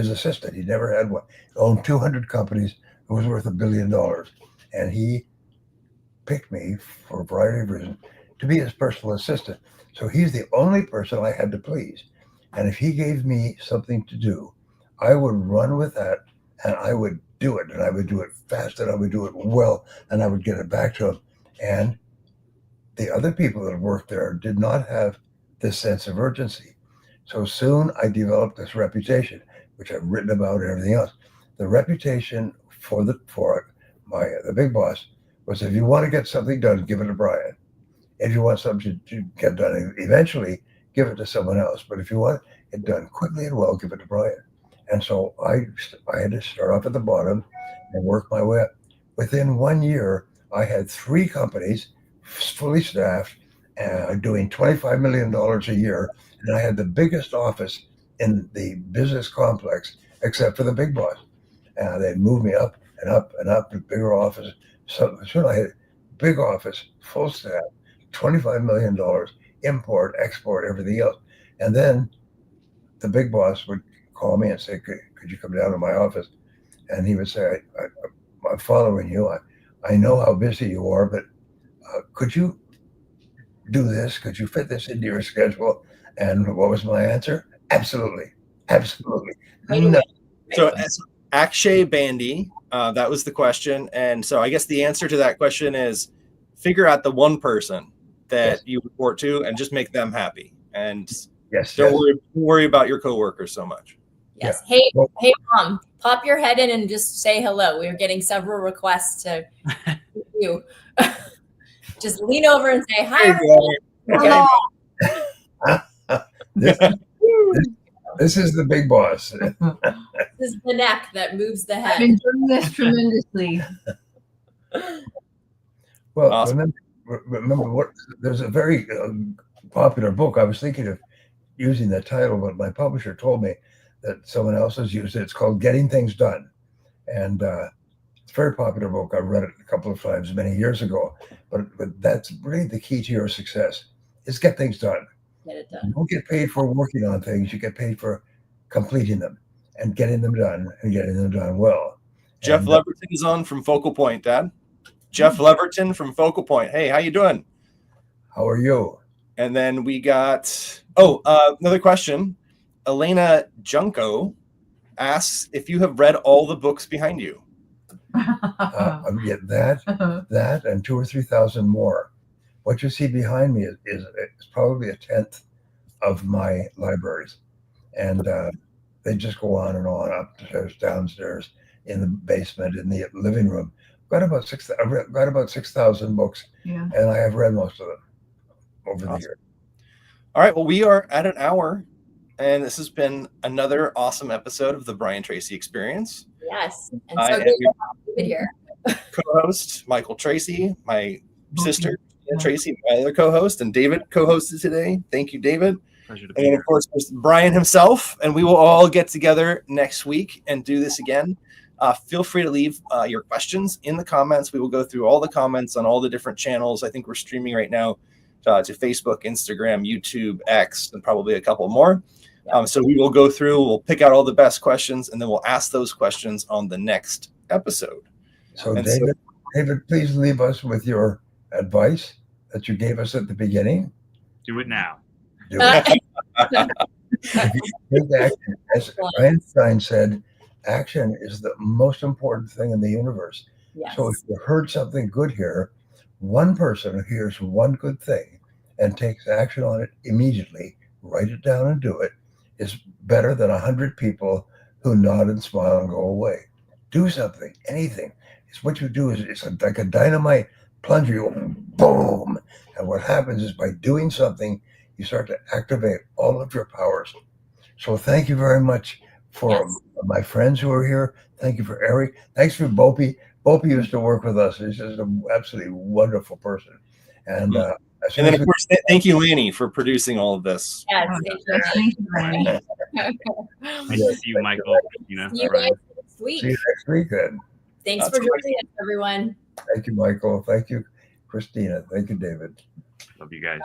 assistant. He never had one. He owned 200 companies. It was worth $1 billion. And he picked me for a variety of reasons to be his personal assistant. So he's the only person I had to please. And if he gave me something to do, I would run with that, and I would do it, and I would do it fast, and I would do it well, and I would get it back to him. And the other people that worked there did not have this sense of urgency. So soon I developed this reputation, which I've written about and everything else. The reputation for the big boss was if you want to get something done, give it to Brian. If you want something to get done eventually, give it to someone else. But if you want it done quickly and well, give it to Brian. And so I had to start off at the bottom and work my way up. Within 1 year, I had 3 companies fully staffed, doing $25 million a year. And I had the biggest office in the business complex, except for the big boss. And they moved me up and up and up to bigger office. So soon I had a big office, full staff, $25 million, import, export, everything else. And then the big boss would call me and say, could you come down to my office? And he would say, I'm following you. I know how busy you are, but could you do this? Could you fit this into your schedule? And what was my answer? Absolutely. Absolutely. No. So Akshay Bandy, that was the question. And so I guess the answer to that question is figure out the one person that you report to and just make them happy. And don't worry about your coworkers so much. Yes. Yeah. Hey, Mom, pop your head in and just say hello. We're getting several requests to you. Just lean over and say hi. This is the big boss. This is the neck that moves the head. I've been doing this tremendously. Well, awesome. remember what? There's a very popular book. I was thinking of using that title, but my publisher told me that someone else has used it. It's called Getting Things Done. And it's a very popular book. I read it a couple of times many years ago. But that's really the key to your success is get things done. Get it done. You don't get paid for working on things. You get paid for completing them and getting them done and getting them done well. Jeff Leverton is on from Focal Point, Dad. Jeff Leverton from Focal Point. Hey, how you doing? How are you? And then we got, another question. Elena Junko asks if you have read all the books behind you. Yeah, that and 2,000 or 3,000 more. What you see behind me is probably 1/10 of my libraries. And they just go on and on, upstairs, downstairs, in the basement, in the living room. I've got about 6,000 books, and I have read most of them over the years. All right, well, we are at an hour, and this has been another awesome episode of the Brian Tracy Experience. Yes, and so good to have you here. Co-host Michael Tracy, my sister Tracy, my other co-host, and David co-hosted today. Thank you, David. Pleasure to be here. And of course, there's Brian himself, and we will all get together next week and do this again. Feel free to leave your questions in the comments. We will go through all the comments on all the different channels. I think we're streaming right now to Facebook, Instagram, YouTube, X, and probably a couple more. So we will go through, we'll pick out all the best questions, and then we'll ask those questions on the next episode. So David, please leave us with your advice that you gave us at the beginning. Do it now. Do it. Take action. As Einstein said, action is the most important thing in the universe. Yes. So if you heard something good here, one person who hears one good thing and takes action on it immediately, write it down and do it, is better than 100 people who nod and smile and go away. Do something, anything. It's what you do. It's like a dynamite plunger. You go, boom. And what happens is by doing something, you start to activate all of your powers. So thank you very much for my friends who are here. Thank you for Eric. Thanks for Bopi. Bopi used to work with us. He's just an absolutely wonderful person. And then, of course, thank you, Lanny, for producing all of this. Yes, Thank you, Lanny. Nice to see you, Michael. See you guys next week. See you next week then. Thanks for joining us, everyone. Thank you, Michael. Thank you, Christina. Thank you, David. Love you guys.